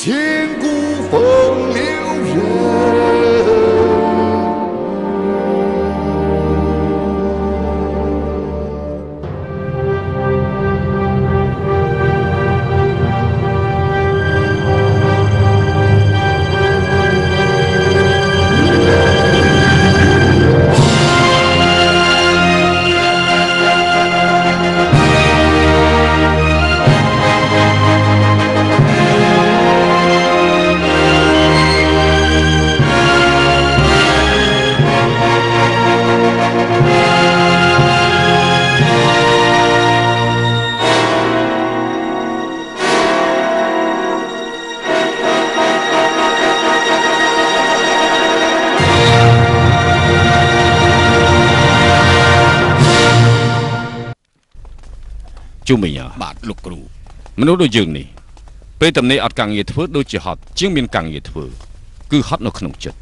千古风流人。ជុំវិញបាទលោកគ្រូមនុស្សដូចយើងនេះពេលតំណេអត់កាំងងារធ្វើដូចជាហត់ជាងមានកាំងងារធ្វើគឺហត់នៅក្នុងចិត្ត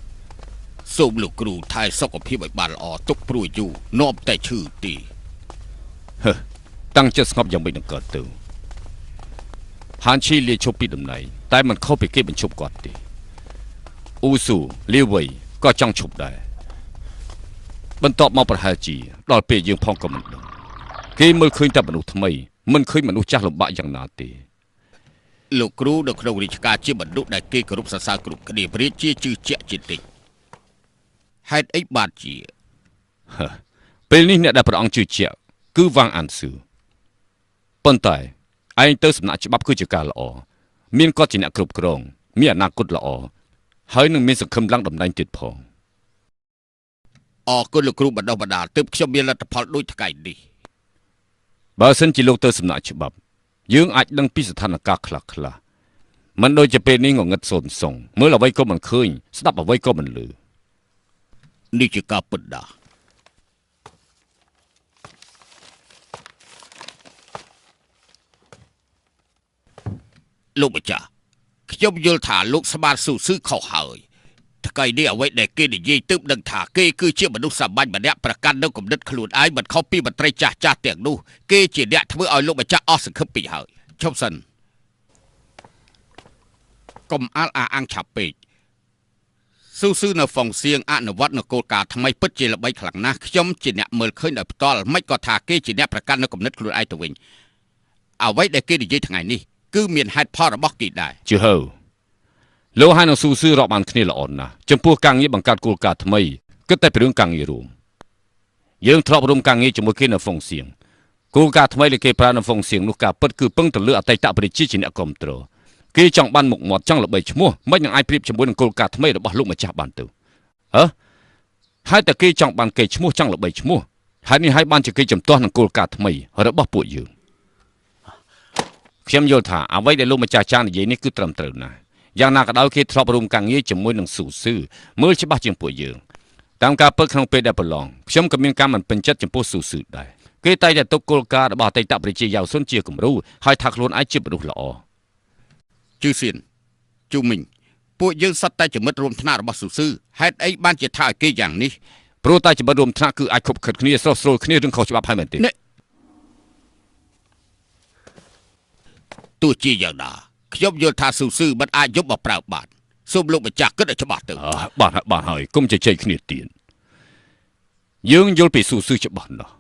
សូមលោកគ្រូថែសុខភាពឲ្យបានល្អទុកព្រួយយូរនាំតែឈឺទីហឺតាំងចិត្តស្ងប់យ៉ាងម៉េចនឹងកើតទៅហានឈីលាឈប់ពីតំណែងតែមិនខុសពីគេបញ្ឈប់គាត់ទេអ៊ូស៊ូលាវៃក៏ចង់ឈប់ដែរបន្ទាប់មកប្រហែលជាដល់ពេលយើងផងក៏មិនដឹងគេមើលឃើញតែមនុស្សថ្មីមិនឃើញមនុស្សចាស់លំបាកយ៉ាងណាទេលោកគ្រូនៅក្នុងរាជការជាមនុស្សដែលគេគោរពសរសើរគ្រប់គ្នាព្រះរាជាជឿជាក់ជាតិចហេតុអីបានជាពេលនេះអ្នកដែលព្រះអង្គជឿជាក់គឺវ៉ាងអានស៊ឺប៉ុន្តែឯងទៅសំណាក់ច្បាប់គឺជាការល្អមានគាត់ជាអ្នកគ្រប់គ្រងមានអនាគតល្អហើយនឹងមានសង្ឃឹមឡើងតំណែងទៀតផងអរគុណលោកគ្រូបណ្ដុះបណ្ដាលទើបខ្ញុំមានលទ្ធផលដូចថ្ងៃនេះបើសិនជាលោកទៅសំណាក់ច្បាប់យើងអាចដឹងពីស្ថានភាពខ្លះៗមិនដូចជាពេលនេះងងឹតសូនសងមើលអ្វីក៏មិនឃើញស្ដាប់អ្វីក៏មិនឮនេះជាការពិតណាស់លោកម្ចាស់ខ្ញុំយល់ថាលោកស្មានស៊ូស៊ឺខុសហើយថ្ងៃនេះអ្វីដែលគេនិយាយទើបដឹងថាគេគឺជាមនុស្សសាមញ្ញម្នាក់ប្រកាន់នៅគំនិតខ្លួនឯងមិនខុសពីមន្ត្រីចាស់ទាំងនោះគេជាអ្នកធ្វើឲ្យលោកម្ចាស់អស់សង្ឃឹមពេកហើយឈប់សិនកុំអាលអាងឆាប់ពេកស៊ូស៊ឺនៅហ្វុងសៀងអនុវត្តនៅគោលការណ៍ថ្មីពិតជាល្បីខ្លាំងណាស់ខ្ញុំជាអ្នកមើលឃើញដោយផ្ទាល់មិនក៏ថាគេជាអ្នកប្រកាន់នៅគំនិតខ្លួនឯងទៅវិញអ្វីដែលគេនិយាយថ្ងៃនេះគឺមានហេតុផលរបស់គេដែរជឿហៅលោកហើយនឹងស៊ូស៊ឺរាប់បានគ្នាល្អណាស់ចំពោះការងារបង្កើតគោលការណ៍ថ្មីគិតតែពីរឿងការងាររួមយើងធ្លាប់រួមការងារជាមួយគេនៅហ្វុងសៀងគោលការណ៍ថ្មីដែលគេប្រើនៅហ្វុងសៀងនោះការពិតគឺពឹងទៅលើអតីតប្រជាជាអ្នកគ្រប់គ្រងគេចង់បានមុខមាត់ចង់ល្បីឈ្មោះមិននឹងអាចប្រៀបជាមួយនឹងគោលការណ៍ថ្មីរបស់លោកម្ចាស់បានទៅហើយតែគេចង់បានគេឈ្មោះចង់ល្បីឈ្មោះហើយនេះហើយបានជាគេចំទាស់នឹងគោលការណ៍ថ្មីរបស់ពួកយើងខ្ញុំយល់ថាអ្វីដែលលោកម្ចាស់ចានិយាយនេះគឺត្រឹមត្រូវណាស់យ៉ាងណាក៏ដោយគេធ្លាប់រួមការងារជាមួយនឹងស៊ូស៊ឺមើលច្បាស់ជាងពួកយើងតាមការពិតក្នុងពេលដែលប្រឡងខ្ញុំក៏មានការមិនពេញចិត្តចំពោះស៊ូស៊ឺដែរគេតែងតែទុកគោលការណ៍របស់អតីតប្រជាយ៉ាវស៊ុនជាគំរូហើយថាខ្លួនឯងជាមនុស្សល្អជឿសៀនជូមីងពួកយើងសត្វតែជាមិត្តរួមថ្នាក់របស់ស៊ូស៊ឺហេតុអីបានជាថាឲ្យគេយ៉ាងនេះព្រោះតែជាមិត្តរួមថ្នាក់គឺអាចខົບខិតគ្នាស្រោះស្រួលគ្នារឿងខុសច្បាប់ហើយមែនទេទោះជាយ៉ាងណាខ្ញុំយល់ថាស៊ូស៊ឺមិនអាចយកមកប្រើបានសូមលោកម្ចាស់គិតឲ្យច្បាស់ទៅបាទហើយកុំជជែកគ្នាទៀតយើងយល់ពីស៊ូស៊ឺច្បាស់ណាស់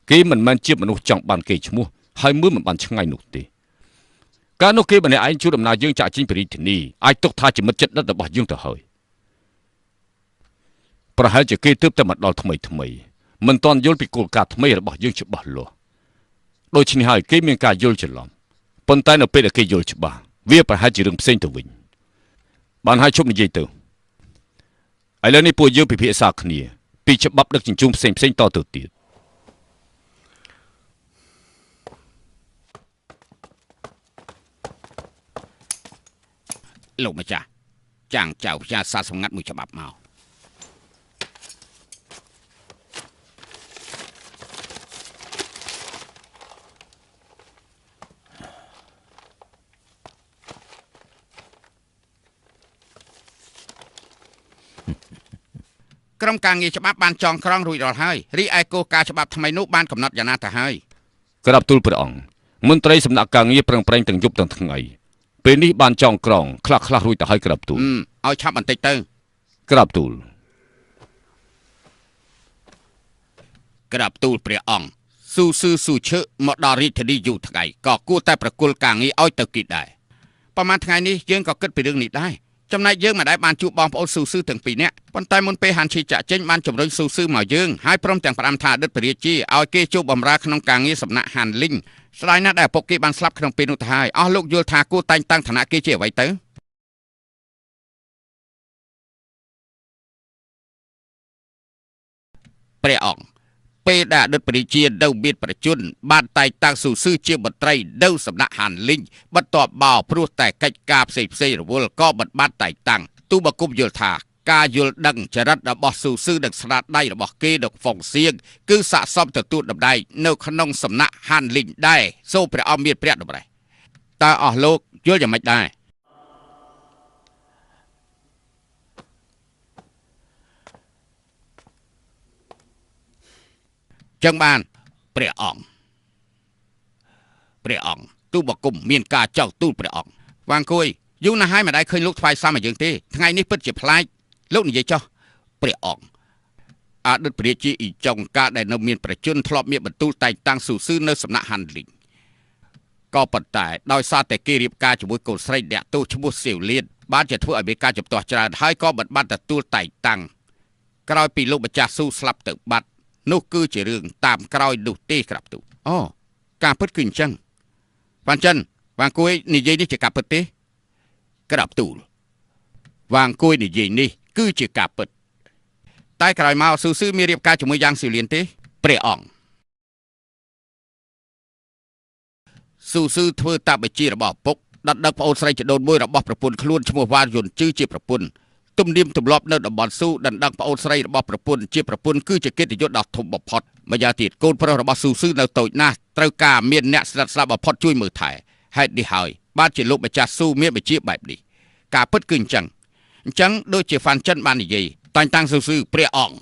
គេមិនមែនជាមនុស្សចង់បានគេឈ្មោះហើយមើលមិនបានឆ្ងាយនោះទេកាលនោះគេម្នាក់ឯងជួយដំណើរយើងចាក់ចេញពីរាជធានីអាចទុកថាជាមិត្តចិត្តដិតរបស់យើងទៅហើយប្រហែលជាគេទើបតែមកដល់ថ្មីមិនទាន់យល់ពីគោលការណ៍ថ្មីរបស់យើងច្បាស់លាស់ដូច្នេះហើយគេមានការយល់ច្រឡំប៉ុន្តែនៅពេលដែលគេយល់ច្បាស់វាប្រហែលជារឿងផ្សេងទៅវិញបានហើយជប់និយាយទៅឥឡូវនេះពួកយើងពិភាក្សាគ្នាពីច្បាប់ដឹកជញ្ជូនផ្សេងតទៅទៀតលោកម្ចាស់ចាងចៅផ្សាសារសម្ងាត់មួយច្បាប់មកក្រុមការងារច្បាប់បានចងក្រងរួចរាល់ហើយរីឯគោលការណ៍ច្បាប់ថ្មីនោះបានកំណត់យ៉ាងណាទៅហើយក្រាបទូលព្រះអង្គមន្ត្រីសំណាក់ការងារប្រឹងប្រែងទាំងយប់ទាំងថ្ងៃ ពេលនេះបានចងក្រងខ្លះរួចទៅហើយក្រាបទូល ឲ្យឆាប់បន្តិចទៅ ក្រាបទូល ក្រាបទូលព្រះអង្គស៊ូស៊ឺស៊ូឈើមកដល់រាជធានីយូរថ្ងៃក៏គួរតែប្រគល់ការងារឲ្យទៅគេដែរប្រហែលថ្ងៃនេះយើងក៏គិតពីរឿងនេះដែរចំណែកយើងមិនដែលបានជួបបងប្អូនស៊ូស៊ឺទាំងពីរនាក់ប៉ុន្តែមុនពេលហាន់ឈីចាក់ចេញបានជំរុញស៊ូស៊ឺមកយើងហើយព្រមទាំងផ្ដាំថាអតីតព្រះរាជាឲ្យគេជួបបម្រើក្នុងការងារសំណាក់ហាន់លីងស្ដាយណាស់ដែលឪពុកគេបានស្លាប់ក្នុងពេលនោះទៅហើយអស់លោកយល់ថាគួរតែងតាំងឋានៈគេជាអ្វីទៅព្រះអង្គពេលដែលអតីតព្រះរាជានៅមានប្រជជនបានតែងតាំងស៊ូស៊ឺជាមន្ត្រីនៅសំណាក់ហាន់លីងបន្ទាប់បោព្រោះតែកិច្ចការផ្សេងរវល់ក៏មិនបានតែងតាំងទូបង្គំយល់ថាការយល់ដឹងចរិតរបស់ស៊ូស៊ឺនិងស្នាដៃរបស់គេនៅហ្វុងសៀងគឺស័ក្តិសមទទួលតម្លៃនៅក្នុងសំណាក់ហាន់លីងដែរសូមព្រះអង្គមានព្រះតម្រេះតើអស់លោកយល់យ៉ាងម៉េចដែរចឹងបានព្រះអង្គទូបង្គំមានការចោទទូលព្រះអង្គវ៉ាងគួយយូរណាស់ហើយមិនដែលឃើញលោកថ្វាយសារមកយើងទេថ្ងៃនេះពិតជាប្លែកលោកនិយាយចោះព្រះអង្គអតីតព្រះរាជាអ៊ីចុងការដែលនៅមានប្រជជនធ្លាប់មានបន្ទូលតែងតាំងស៊ូស៊ឺនៅសំណាក់ហាន់លីងក៏ប៉ុន្តែដោយសារតែគេរៀបការជាមួយកូនស្រីអ្នកទោសឈ្មោះសៀវលៀនបានជាធ្វើឲ្យមានការជំទាស់ច្រើនហើយក៏មិនបានទទួលតែងតាំងក្រោយពីលោកម្ចាស់ស៊ូស្លាប់ទៅបាត់នោះគឺជារឿងតាមក្រោយនោះទេក្រាបទូលអូការពិតគឺអញ្ចឹងវ៉ាន់ចិនវ៉ាងគួយនិយាយនេះជាការពិតទេក្រាបទូលវ៉ាងគួយនិយាយនេះគឺជាការពិតតែក្រោយមកស៊ូស៊ឺមានរៀបការជាមួយយ៉ាងសៀវលៀនទេព្រះអង្គស៊ូស៊ឺធ្វើតាមបញ្ជារបស់ឪពុកដណ្ដឹងប្អូនស្រីចដូនមួយរបស់ប្រពន្ធខ្លួនឈ្មោះវ៉ាយុនជឺជាប្រពន្ធទំនៀមទម្លាប់នៅតំបន់ស៊ូដណ្ដឹងប្អូនស្រីរបស់ប្រពន្ធជាប្រពន្ធគឺជាកិត្តិយសដ៏ធំបំផុតម្យ៉ាងទៀតកូនប្រុសរបស់ស៊ូស៊ឺនៅតូចណាស់ត្រូវការមានអ្នកស្និទ្ធស្នាលបំផុតជួយមើលថែហេតុនេះហើយបានជាលោកម្ចាស់ស៊ូមានបញ្ជាបែបនេះការពិតគឺអញ្ចឹងដូចជាហ្វាន់ចិនបាននិយាយតែងតាំងស៊ូស៊ឺព្រះអង្គ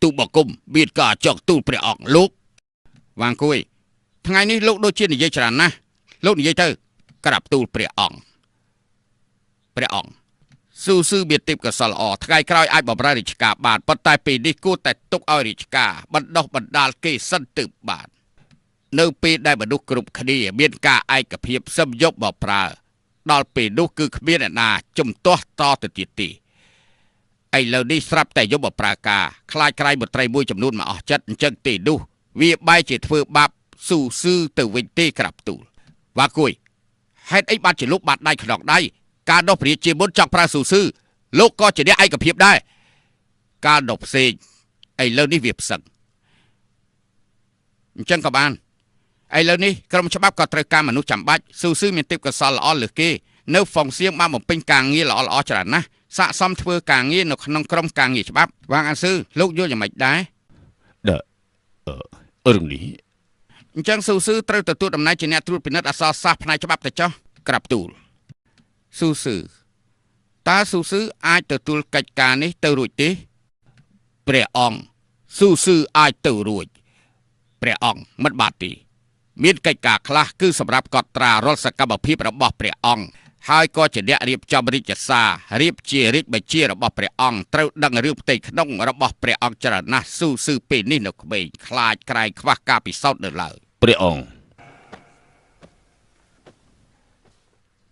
ទូបង្គំមានការចោទទូលព្រះអង្គលោកវ៉ាងគួយថ្ងៃនេះលោកដូចជានិយាយច្រើនណាស់លោកនិយាយទៅក្រាបទូលព្រះអង្គស៊ូស៊ឺមានទេពកោសល្យល្អថ្ងៃក្រោយអាចបម្រើរាជការបានប៉ុន្តែពេលនេះគួរតែទុកឲ្យរាជការបណ្ដោះបណ្ដាលគេសិនទើបបាននៅពេលដែលមនុស្សគ្រប់គ្នាមានការឯកភាពសឹមយកមកប្រើដល់ពេលនោះគឺគ្មានអ្នកណាជំទាស់តទៅទៀតទេឥឡូវនេះស្រាប់តែយកមកប្រើការខ្លាចក្រៃមន្ត្រីមួយចំនួនមកអស់ចិត្តអញ្ចឹងទេនោះវាបែរជាធ្វើបាបស៊ូស៊ឺទៅវិញទេក្រាបទូលវ៉ាគួយហេតុអីបានជាលោកបាត់ដៃខ្នងដៃការដោះព្រះរាជាមុនចង់ប្រើស៊ូស៊ឺលោកក៏ជាអ្នកឯកភាពដែរការដោះផ្សេងឥឡូវនេះវាផ្សឹងអញ្ចឹងក៏បានឥឡូវនេះក្រុមច្បាប់ក៏ត្រូវការមនុស្សចាំបាច់ស៊ូស៊ឺមានទេពកោសល្យល្អលើសគេនៅហ្វុងសៀងបានបំពេញការងារល្អច្រើនណាស់ស័ក្តិសមធ្វើការងារនៅក្នុងក្រុមការងារច្បាប់វ៉ាងអាស៊ឺលោកយល់យ៉ាងម៉េចដែររឿងនេះអញ្ចឹងស៊ូស៊ឺត្រូវទទួលតំណែងជាអ្នកត្រួតពិនិត្យអក្សរសាស្ត្រផ្នែកច្បាប់ទៅចុះក្រាបទូលស៊ូស៊ឺតើស៊ូស៊ឺអាចទទួលកិច្ចការនេះទៅរួចទេព្រះអង្គស៊ូស៊ឺអាចទៅរួចព្រះអង្គមិនបាត់ទេមានកិច្ចការខ្លះគឺសម្រាប់កត់ត្រារាល់សកម្មភាពរបស់ព្រះអង្គហើយក៏ជាអ្នករៀបចំរាជសាររៀបជារាជបញ្ជារបស់ព្រះអង្គត្រូវដឹងរឿងផ្ទៃក្នុងរបស់ព្រះអង្គច្រើនណាស់ស៊ូស៊ឺពេលនេះនៅក្មេងខ្លាចក្រែងខ្វះការពិសោធន៍នៅឡើយព្រះអង្គ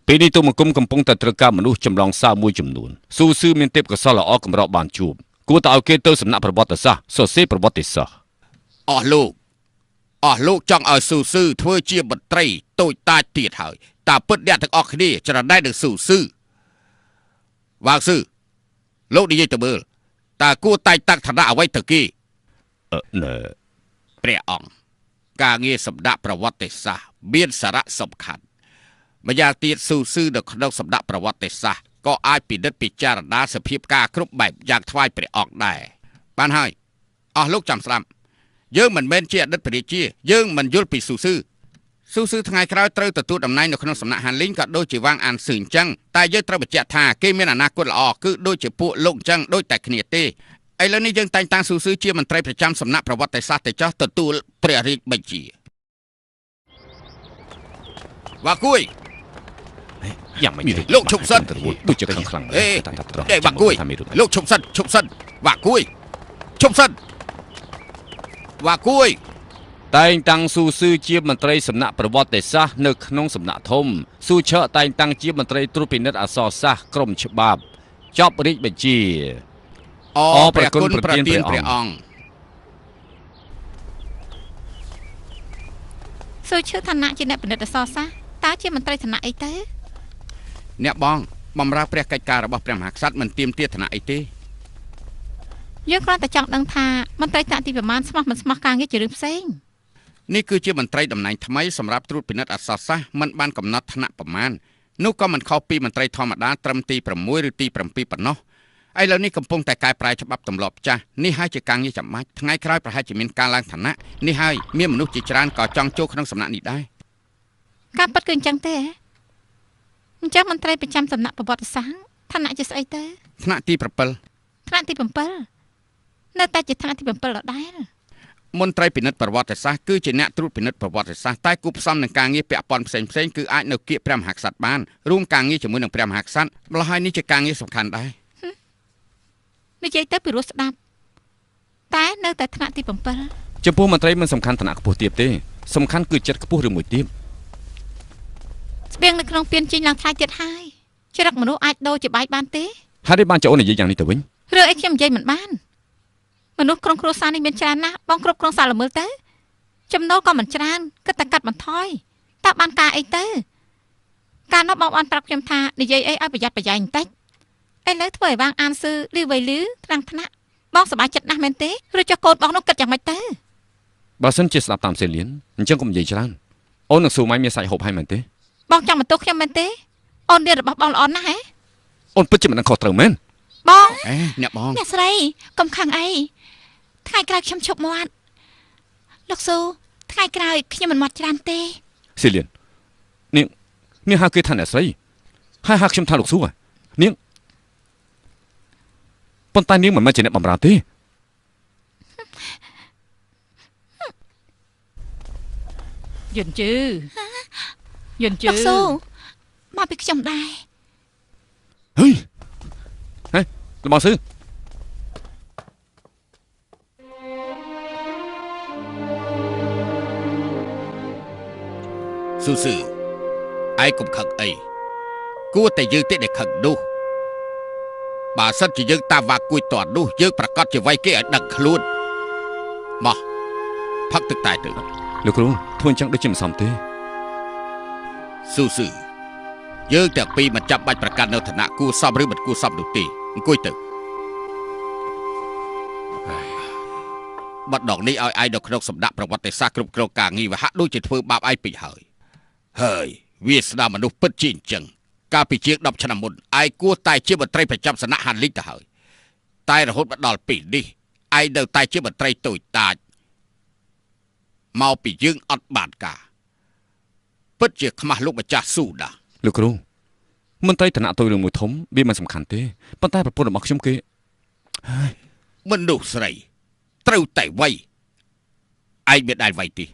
ពេលនេះទូបង្គំកំពុងតែត្រូវការមនុស្សចម្លងសារមួយចំនួនស៊ូស៊ឺមានទេពកោសល្យល្អកម្របានជួបគួរតែឲ្យគេទៅសំណាក់ប្រវត្តិសាស្ត្រសរសេរប្រវត្តិសាស្ត្រអស់លោកចង់ឲ្យស៊ូស៊ឺធ្វើជាមន្ត្រីតូចតាចទៀតហើយតើពិតអ្នកទាំងអស់គ្នាច្រណែននឹងស៊ូស៊ឺវ៉ាងស៊ឺលោកនិយាយទៅមើលតើគួរតែងតាំងឋានៈអ្វីទៅគេព្រះអង្គការងារសម្ដេចប្រវត្តិសាស្ត្រមានសារៈសំខាន់ម្យ៉ាងទៀតស៊ូស៊ឺនៅក្នុងសម្ដេចប្រវត្តិសាស្ត្រក៏អាចពិនិត្យពិចារណាសភាពការគ្រប់បែបយ៉ាងថ្វាយព្រះអង្គដែរបានហើយអស់លោកចាំស្ដាប់យើងមិនមែនជាអតីតព្រះរាជាយើងមិនយល់ពីស៊ូស៊ឺថ្ងៃក្រោយត្រូវទទួលតំណែងនៅក្នុងសំណាក់ហាន់លីងក៏ដូចជាវ៉ាងអានស៊ឺអញ្ចឹងតែយើងត្រូវបញ្ជាក់ថាគេមានអនាគតល្អគឺដូចជាពួកលោកអញ្ចឹងដូចតែគ្នាទេឥឡូវនេះយើងតែងតាំងស៊ូស៊ឺជាមន្ត្រីប្រចាំសំណាក់ប្រវត្តិសាស្ត្រទៅចោះទទួលព្រះរាជបញ្ជាវ៉ាគួយ យ៉ាងម៉េច លោកឈប់សិន ដូចជាខ្លាំង អេវ៉ាគួយលោកឈប់សិនវ៉ាគួយឈប់សិនវ៉ាគួយ តែងតាំងស៊ូស៊ឺជាមន្ត្រីសំណាក់ប្រវត្តិសាស្ត្រនៅក្នុងសំណាក់ធំស៊ូឆើតែងតាំងជាមន្ត្រីត្រួតពិនិត្យអក្សរសាស្ត្រក្រមច្បាប់ចប់រាជបញ្ជា ព្រះគុណប្រទានព្រះអង្គ ស៊ូឈើឋានៈជាអ្នកពិនិត្យអក្សរសាស្ត្រតើជាមន្ត្រីឋានៈអីទៅ អ្នកបងបម្រើព្រះកិច្ចការរបស់ព្រះមហាក្សត្រមិនទាមទារឋានៈអីទេ យើងគ្រាន់តែចង់ដឹងថាមន្ត្រីថ្នាក់ទីប្រមាណស្មោះមិនស្មោះការងារជារឿងផ្សេង នេះគឺជាមន្ត្រីតំណែងថ្មីសម្រាប់ត្រួតពិនិត្យអក្សរសាស្ត្រមិនបានកំណត់ឋានៈប្រមាណនោះក៏មិនខុសពីមន្ត្រីធម្មតាត្រឹមទី6ឬទី7ប៉ុណ្ណោះឥឡូវនេះកំពុងតែកែប្រែច្បាប់ទម្លាប់ចាស់នេះហើយជាការងារចាំបាច់ថ្ងៃក្រោយប្រហែលជាមានការឡើងឋានៈនេះហើយមានមនុស្សជាច្រើនក៏ចង់ចូលក្នុងសំណាក់នេះដែរ ការពិតគឺអញ្ចឹងទេអញ្ចឹងមន្ត្រីប្រចាំសំណាក់ប្រវត្តិសាស្ត្រឋានៈជាស្អីទៅ ថ្នាក់ទី7 ថ្នាក់ទី7នៅតែជាថ្នាក់ទី7ដដែល មន្ត្រីពិនិត្យប្រវត្តិសាស្ត្រគឺជាអ្នកត្រួតពិនិត្យប្រវត្តិសាស្ត្រតែគូផ្សំនឹងការងារពាក់ព័ន្ធផ្សេងៗគឺអាចនៅគៀកព្រះមហាក្សត្របានរួមការងារជាមួយនឹងព្រះមហាក្សត្រម្ល៉េះហើយនេះជាការងារសំខាន់ដែរ និយាយទៅពីរោះស្ដាប់តែនៅតែថ្នាក់ទី7 ចំពោះមន្ត្រីមិនសំខាន់ឋានៈខ្ពស់ទៀតទេសំខាន់គឺចិត្តខ្ពស់ឬមួយទៀត ស្បៀងនៅក្នុងពៀនជីងឡើងថ្លៃទៀតហើយច្រឹកមនុស្សអាចដូរជាបាយបានទេ ហើយបានចៅអូននិយាយយ៉ាងនេះទៅវិញ រឿងអីខ្ញុំនិយាយមិនបានមនុស្សក្នុងគ្រួសារនេះមានច្រើនណាស់បងគ្រប់គ្រងសារល្មើលទៅចំណូលក៏មិនច្រើនគិតតែកាត់បន្ថយតើបានការអីទៅកាលនោះបងបានប្រាប់ខ្ញុំថានិយាយអីឲ្យប្រយ័ត្នប្រយែងបន្តិចឥឡូវធ្វើឲ្យវាងអានស៊ឺលឺវៃលឺថ្នាក់បងសប្បាយចិត្តណាស់មែនទេឬចុះកូនបងនោះគិតយ៉ាងម៉េចទៅ បើសិនជាស្ដាប់តាមសេលៀនអញ្ចឹងកុំនិយាយច្រើនអូននឹងស៊ូម៉ៃមានសាច់ហូបហើយមែនទេ បងចង់បន្ទោសខ្ញុំមែនទេអូនរៀនរបស់បងល្អណាស់ហ៎ អូនពិតជាមិនដឹងខុសត្រូវមែន បង អ្នកបង អ្នកស្រីកុំខឹងអីថ្ងៃក្រោយខ្ញុំឈប់មាត់លោកស៊ូថ្ងៃក្រោយខ្ញុំមិនមាត់ច្រើនទេ សេលៀននាងហៅគេថាអ្នកស្រីហើយហៅខ្ញុំថាលោកស៊ូនាងប៉ុន្តែនាងមិនមែនជាអ្នកបម្រើទេ យន្តជឺលោកស៊ូមកពីខ្ញុំដែរ ហេលបងស៊ឺ ស៊ូស៊ឺឯងកុំខឹងអីគួរតែយើងទេដែលខឹងនោះបើសិនជាយើងតាមវ៉ាគួយតន់នោះយើងប្រកាសជាវាយគេឲ្យដឹកខ្លួនមកផឹកទឹកតែទៅ លោកគ្រូធ្វើអញ្ចឹងដូចជាមិនសមទេ ស៊ូស៊ឺយើងទាំងពីរមិនចាំបាច់ប្រកាសនៅឋានៈគួរសមឬមិនគួរសមនោះទេអង្គុយទៅបាត់ដងនេះឲ្យឯងនៅក្នុងសម្ដាក់ប្រវត្តិសាស្ត្រគ្រប់គ្រងការងារវាហាក់ដូចជាធ្វើបាបឯងពេកហើយវាស្ដាប់មនុស្សពិតជាអញ្ចឹងកាលពីជាង10ឆ្នាំមុនឯងគួរតែជាមន្ត្រីប្រចាំសំណាក់ហានលីកទៅហើយតែរហូតមកដល់ពេលនេះឯងនៅតែជាមន្ត្រីតូចតាចមកពីយើងអត់បានការពិតជាខ្មាស់លោកម្ចាស់ស៊ូដា លោកគ្រូមន្ត្រីឋានៈតូចរឿងមួយធំវាមិនសំខាន់ទេប៉ុន្តែប្រពន្ធរបស់ខ្ញុំគេ មនុស្សស្រីត្រូវតែវាយឯងមានដែលវាយទេ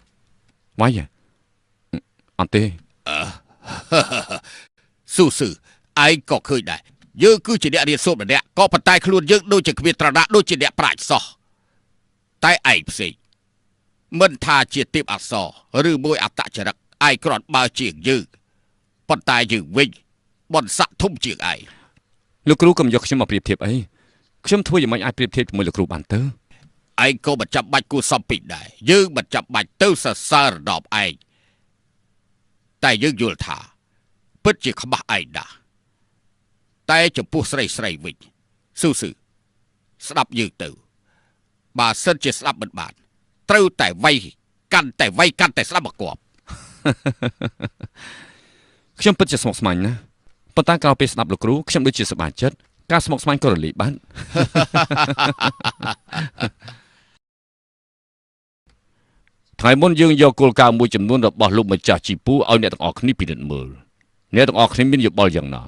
វាយអត់ទេ ស៊ូស៊ឺឯងក៏ឃើញដែរយើងគឺជាអ្នករៀនសូត្រម្នាក់ក៏ប៉ុន្តែខ្លួនយើងដូចជាគ្មានត្រដាដូចជាអ្នកប្រាជ្ញសោះតែឯងផ្សេងមិនថាជាទេពអក្សរឬមួយអត្តចរិតឯងគ្រាន់បើជាងយើងប៉ុន្តែយើងវិញបនស័កធំជាងឯង លោកគ្រូកុំយកខ្ញុំមកប្រៀបធៀបអីខ្ញុំធ្វើយ៉ាងម៉េចអាចប្រៀបធៀបជាមួយលោកគ្រូបានទៅ ឯងក៏មិនចាំបាច់គួរសមពេកដែរយើងមិនចាំបាច់ទៅសរសើររំឯងតែយើងយល់ថាពិតជាខ្មាស់ឯងណាស់តែចំពោះស្រីវិញស៊ូស៊ឺស្ដាប់យើងទៅបើសិនជាស្ដាប់មិនបានត្រូវតែវាយកាន់តែស្ដាប់មកគប់ ខ្ញុំពិតជាស្មុគស្មាញណាស់ប៉ុន្តែក្រោយពេលស្ដាប់លោកគ្រូខ្ញុំដូចជាសប្បាយចិត្តការស្មុគស្មាញក៏រលាយបាន ថ្ងៃមុនយើងយកគោលការណ៍មួយចំនួនរបស់លោកម្ចាស់ជីពូឲ្យអ្នកទាំងអស់គ្នាពិនិត្យមើលអ្នកទាំងអស់គ្នាមានយោបល់យ៉ាងណា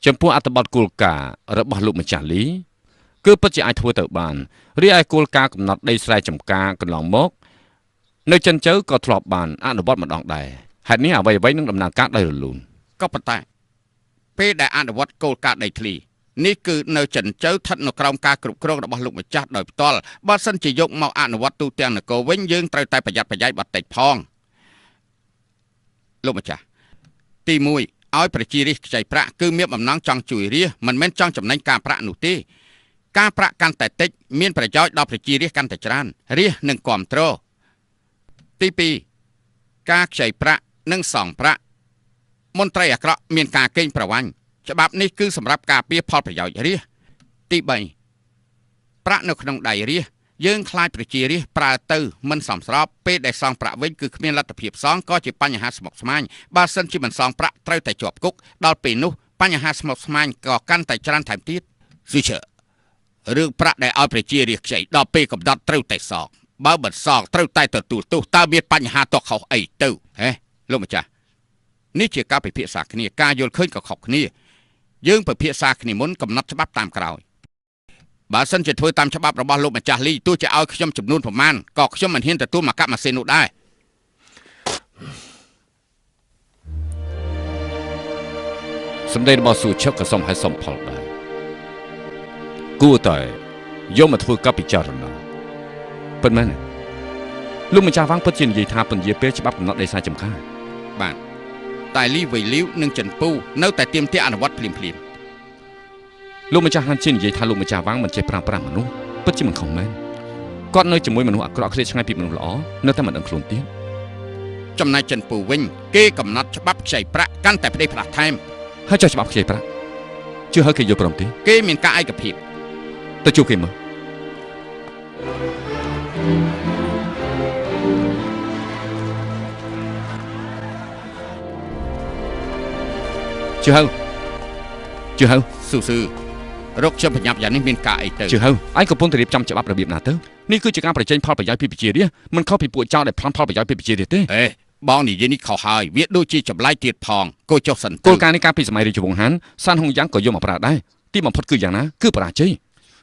ចំពោះអត្ថបទគោលការណ៍របស់លោកម្ចាស់លីគឺពិតជាអាចធ្វើទៅបានរីឯគោលការណ៍កំណត់ដីស្រែចម្ការកន្លងមកនៅចិនជើក៏ធ្លាប់បានអនុវត្តម្ដងដែរហេតុនេះអ្វីៗនឹងដំណើរការដោយរលូន ក៏ប៉ុន្តែ ពេលដែលអនុវត្តគោលការណ៍ដីធ្លីនេះគឺនៅចិនជើស្ថិតនៅក្រោមការគ្រប់គ្រងរបស់លោកម្ចាស់ដោយផ្ទាល់បើសិនជាយកមកអនុវត្តទូទាំងនគរវិញយើងត្រូវតែប្រយ័ត្នប្រយែងបន្តិចផងលោកម្ចាស់ទី1ឲ្យប្រជារាស្ត្រខ្ចីប្រាក់គឺមានបំណងចង់ជួយរាស្ត្រមិនមែនចង់ចំណេញការប្រាក់នោះទេការប្រាក់កាន់តែតិចមានប្រយោជន៍ដល់ប្រជារាស្ត្រកាន់តែច្រើនរាស្ត្រនឹងគ្រប់គ្រងទី2ការខ្ចីប្រាក់និងសងប្រាក់មន្ត្រីអាក្រក់មានការកេងប្រវ័ញ្ចច្បាប់នេះគឺសម្រាប់ការពារផលប្រយោជន៍រាស្ត្រទី3ប្រាក់នៅក្នុងដៃរាស្ត្រយើងខ្លាចប្រជារាស្ត្រប្រើទៅមិនសមស្របពេលដែលសងប្រាក់វិញគឺគ្មានលទ្ធភាពសងក៏ជាបញ្ហាស្មុគស្មាញបើសិនជាមិនសងប្រាក់ត្រូវតែជាប់គុកដល់ពេលនោះបញ្ហាស្មុគស្មាញក៏កាន់តែច្រើនថែមទៀតស៊ូឈើរឿងប្រាក់ដែលឲ្យប្រជារាស្ត្រខ្ចីដល់ពេលកំណត់ត្រូវតែសងបើមិនសងត្រូវតែទទួលទោសតើមានបញ្ហាតខុសអីទៅហេលោកម្ចាស់នេះជាការពិភាក្សាគ្នាការយល់ឃើញក៏ខុសគ្នាយើងពិភាក្សាគ្នាមុនកំណត់ច្បាប់តាមក្រោយបើសិនជាធ្វើតាមច្បាប់របស់លោកម្ចាស់លីទោះជាឲ្យខ្ញុំចំនួនប្រមាណក៏ខ្ញុំមិនហ៊ានទទួលមកកាប់ម៉ាស៊ីននោះដែរសម្ដីរបស់ស៊ូឈឹកក៏សមហើយសមផលដែរគួរតែយកមកធ្វើការពិចារណាប៉ុន្មានលោកម្ចាស់វាងពិតជានិយាយថាពន្យាពេលច្បាប់កំណត់ដីស្រែចម្ការបាទតែលីវៃលីវនិងចិនពូនៅតែទាមទារអនុវត្តភ្លាមលោកម្ចាស់ហានជានិយាយថាលោកម្ចាស់វាងមិនចេះប្រើប្រាស់មនុស្សពិតជាមិនខុសមែនគាត់នៅជាមួយមនុស្សអាក្រក់ឃ្លាតឆ្ងាយពីមនុស្សល្អនៅតែមិនដឹងខ្លួនទៀតចំណែកចិនពូវិញគេកំណត់ច្បាប់ខ្ចីប្រាក់កាន់តែផ្ដេសផ្ដាស់ថែមហើយចុះច្បាប់ខ្ចីប្រាក់ជឿហើយគេយល់ព្រមទេគេមានការឯកភាពទៅជួបគេមើលជឿហើយស៊ូរកខ្ញុំបញ្ញាប់យ៉ាងនេះមានការអីទៅជឿហើយឯងកំពុងតែរៀបចំច្បាប់របៀបណាទៅនេះគឺជាការប្រជែងផលប្រយោជន៍ពីប្រជារាស្ត្រមិនខុសពីពួកចៅដែលប្លន់ផលប្រយោជន៍ពីប្រជារាស្ត្រទេបងនិយាយនេះខុសហើយវាដូចជាចម្លែកទៀតផងគោចុះសិនគោលការណ៍នេះកាលពីសម័យរាជវង្សហានសានហុងយ៉ាងក៏យកមកប្រើដែរទីបំផុតគឺយ៉ាងណាគឺបរាជ័យ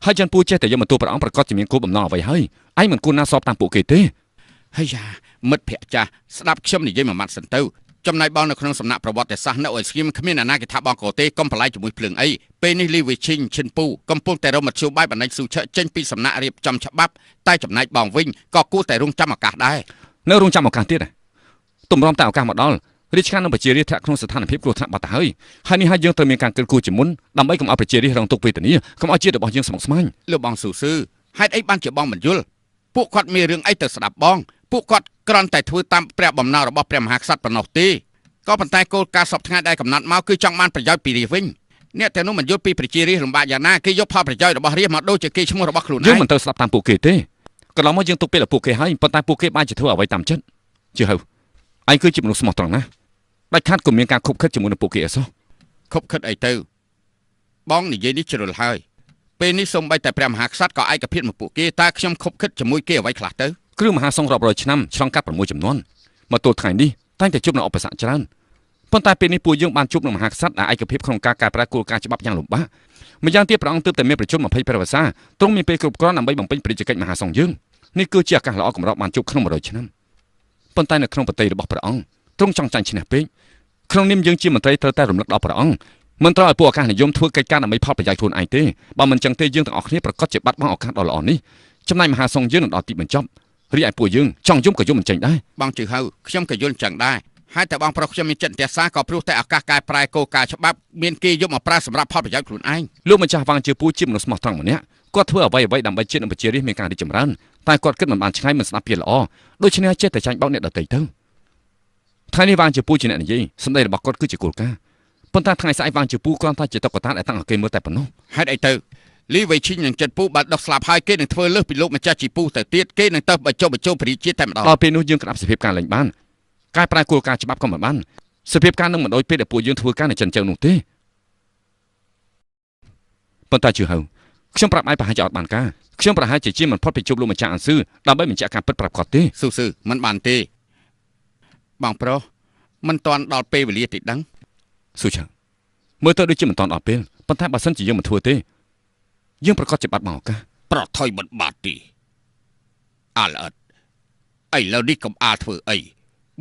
ហើយចិនពូចេះតែយកមកទូព្រះអង្គប្រកាសជាមានគោលបំណងអ្វីហើយឯងមិនគួរណាសបតាមពួកគេទេហើយយ៉ាមិត្តភក្តិចាស់ស្ដាប់ខ្ញុំនិយាយមួយម៉ាត់សិនទៅចំណែកបងនៅក្នុងសំណាក់ប្រវត្តិសាស្ត្រនៅឲ្យស្ងៀមគ្មានអាណាគេថាបងក៏ទេកុំប្រឡែងជាមួយភ្លើងអីពេលនេះលីវីឈីងឈិនពូកំពុងតែរមមធ្យោបាយបណ្ដេញស៊ូឆៈចេញពីសំណាក់រៀបចំច្បាប់តែចំណែកបងវិញក៏គួរតែរងចាំឱកាសដែរនៅរងចាំឱកាសទៀតទម្រាំតែឱកាសមកដល់រាជការនឹងប្រជារាស្ត្រធ្លាក់ក្នុងស្ថានភាពគ្រោះថ្នាក់បាត់ទៅហើយនេះហើយយើងត្រូវមានការគិតគូរជាមុនដើម្បីកុំឲ្យប្រជារាស្ត្ររងទុក្ខវេទនាកុំឲ្យជាតិរបស់យើងស្មុគស្មាញលោកបងស៊ូហេតុអីបានជាបងមិនយល់ពួកគាត់មានរឿងអីទៅស្ដាប់បងពួកគាត់គ្រាន់តែធ្វើតាមព្រះបំណងរបស់ព្រះមហាក្សត្រប៉ុណ្ណោះទេក៏ប៉ុន្តែគោលការណ៍សពថ្ងៃដែលកំណត់មកគឺចង់បានប្រយោជន៍ពីរាជវិញអ្នកតែនោះមិនយល់ពីប្រជារាស្ត្រលំបាកយ៉ាងណាគេយកផលប្រយោជន៍របស់រាជមកដូចជាគេឈ្មោះរបស់ខ្លួនឯងយើងមិនទៅស្ដាប់តាមពួកគេទេកន្លងមកយើងទុកពេលឲ្យពួកគេហើយប៉ុន្តែពួកគេបានជាធ្វើអ្វីតាមចិត្តជឿហើយឯងគឺជាមនុស្សស្មោះត្រង់ណាស់ដាច់ខាតក៏មានការខົບខិតជាមួយនឹងពួកគេអីសោះខົບខិតអីទៅបងនិយាយនេះជ្រុលហើយពេលនេះសូម្បីតែព្រះមហាក្សត្រក៏ឯកភាពមកពួកគេតើខ្ញុំខົບខិតជាមួយគេអ្វីខ្លះទៅគ្រឿងមហាសង្ឃរាប់រយឆ្នាំឆ្លងកាត់6ចំនួនមកទល់ថ្ងៃនេះតែងតែជួបនឹងឧបសគ្គច្រើនប៉ុន្តែពេលនេះពួកយើងបានជួបនឹងមហាក្សត្រដែលឯកភាពក្នុងការកែប្រែគោលការណ៍ច្បាប់យ៉ាងលំបាកម្យ៉ាងទៀតព្រះអង្គទើបតែមានប្រជុំ20ព្រះវស្សាទ្រង់មានពេលគ្រប់គ្រាន់ដើម្បីបំពេញព្រះរាជកិច្ចមហាសង្ឃយើងនេះគឺជាឱកាសល្អកម្របានជួបក្នុង100ឆ្នាំប៉ុន្តែនៅក្នុងប្រតិរបស់ព្រះអង្គទ្រង់ចង់ចាញ់ឈ្នះពេកក្នុងនាមយើងជាមន្ត្រីត្រូវតែរំលឹកដល់ព្រះអង្គមិនត្រូវឲ្យពួកឱកាសនិយមធ្វើកិច្ចការដើម្បីផលប្រយោជន៍ខ្លួនឯងទេបើមិនចឹងទេយើងទាំងអស់គ្នាប្រកាសជាបាត់បង់ឱកាសដ៏ល្អនេះចំណែកមហាសង្ឃយើងនឹងដល់ទីបញ្ចប់រីឯពួកយើងចង់យំក៏យំមិនចេញដែរបងជឿហៅខ្ញុំក៏យល់ចឹងដែរហើយតែបងប្រុសខ្ញុំមានចិត្តទះសាក៏ព្រោះតែឱកាសកែប្រែគោលការណ៍ច្បាប់មានគេយកមកប្រើសម្រាប់ផលប្រយោជន៍ខ្លួនឯងលោកម្ចាស់វាងជឿពូជាមនុស្សស្មោះត្រង់ម្នាក់គាត់ធ្វើអ្វីដើម្បីជាតិនិងប្រជារាស្ត្រមានការរីកចម្រើនតែគាត់គិតមិនបានឆ្ងាយមិនស្ដាប់ពីល្អដូច្នេះចេះតែចាញ់បោកអ្នកដទៃទៅថ្ងៃនេះវាងជឿពូជាអ្នកនិយាយសម្ដីរបស់គាត់គឺជាគោលការណ៍ប៉ុន្តែថ្ងៃស្អែកវាងជឿពូគ្រាន់តែជាតុក្កតាដែលតាំងឲ្យគេមើលតែប៉ុណ្ណោះហេតុអីទៅលីវៃឈីងនិងចិនពូបានដុសស្លាប់ហើយគេនឹងធ្វើលើសពីលោកម្ចាស់ជីពូទៅទៀតគេនឹងទៅបញ្ចុះព្រាជាតិតែម្ដងដល់ពេលនោះយើងក្តាប់សភាពការលែងបានកែប្រែគោលការណ៍ច្បាប់ក៏មិនបានសភាពការនឹងមិនដូចពេលដែលពួកយើងធ្វើការនៅចិនជើងនោះទេប៉ុន្តែជឿហៅខ្ញុំប្រាប់ឯងប្រហែលជាអត់បានការខ្ញុំប្រហែលជាមិនផុតពីជួបលោកម្ចាស់អានស៊ឺដើម្បីបញ្ជាក់ការពិតប្រាប់គាត់ទេស៊ូមិនបានទេបងប្រុសមិនទាន់ដល់ពេលវេលាទីដឹងស៊ូឆាមើលទៅដូចជាមិនទាន់ដល់ពេលប៉ុន្តែបើសិនជាយើងមិនធ្វើទេយើងប្រកាសជាបាត់បង់ឱកាសប្រថុយមិនបាត់ទេអាល្អិតឥឡូវនេះកុំអាលធ្វើអី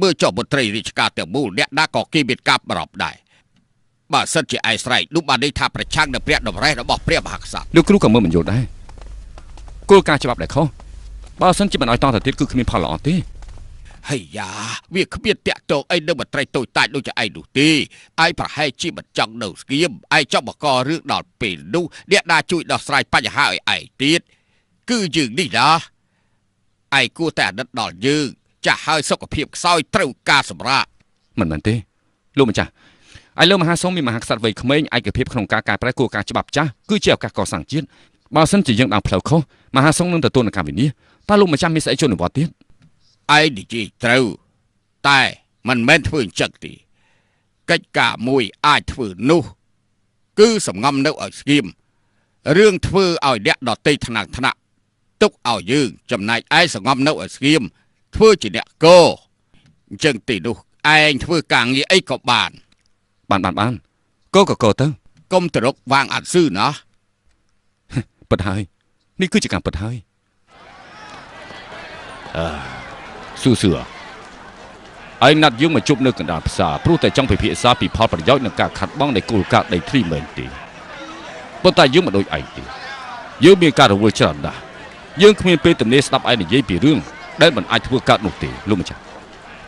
មើលចុះមន្ត្រីរាជការទាំងមូលអ្នកណាក៏គេមានការបរອບដែរ បើសិនជាឯស្រែកនោះបានន័យថាប្រឆាំងនឹងព្រះតម្រេះរបស់ព្រះមហាក្សត្រ លោកគ្រូក៏មើលមិនយល់ដែរគោលការណ៍ច្បាប់ដែលខុសបើសិនជាមិនឲ្យតទៅទៀតគឺគ្មានផលល្អទេ ហើយយ៉ាវាគ្មានតាក់ទងអីនឹងមន្ត្រីតូចតាចដូចជាឯងនោះទេឯងប្រហែលជាមិនចង់នៅស្ងៀមឯងចង់បង្ករឿងដល់ពេលនោះអ្នកណាជួយដោះស្រាយបញ្ហាឲ្យឯងទៀតគឺយើងនេះណាឯងគួរតែអាណិតដល់យើងចាស់ហើយសុខភាពខ្សោយត្រូវការសម្រាក មិនមែនទេលោកម្ចាស់ឯលោកមហាសង្ឃមានមហាក្សត្រវ័យក្មេងឯកភាពក្នុងការកែប្រែគោលការណ៍ច្បាប់ចាស់គឺជាឱកាសកសាងជាតិបើសិនជាយើងដើរផ្លូវខុសមហាសង្ឃនឹងទទួលនឹងការវិនិច្ឆ័យតើលោកម្ចាស់មានស្អីចូលនិវត្តន៍ទៀត ឯងនិយាយត្រូវតែមិនមែនធ្វើអញ្ចឹងទេកិច្ចការមួយអាចធ្វើនោះគឺសំងំនៅឲ្យស្ងៀមរឿងធ្វើឲ្យអ្នកដតីថ្នាក់ទុកឲ្យយើងចំណែកឯងសំងំនៅឲ្យស្ងៀមធ្វើជាអ្នកកអញ្ចឹងទីនោះឯងធ្វើការងារអីក៏បានកោទៅកុំទៅរកវាងអត់ស៊ឺណាពិតហើយនេះគឺជាការពិតហើយស៊ូឯងណាត់យើងមកជប់នៅកណ្ដាលផ្សារព្រោះតែចង់ពិភាក្សាពីផលប្រយោជន៍និងការខាត់បងនៃគោលការណ៍ដីធ្លីមែនទេប៉ុន្តែយើងមិនដូចឯងទេយើងមានការរវល់ច្រើនណាស់យើងគ្មានពេលទំនេរស្ដាប់ឯងនិយាយពីរឿងដែលមិនអាចធ្វើកើតនោះទេលោកម្ចាស់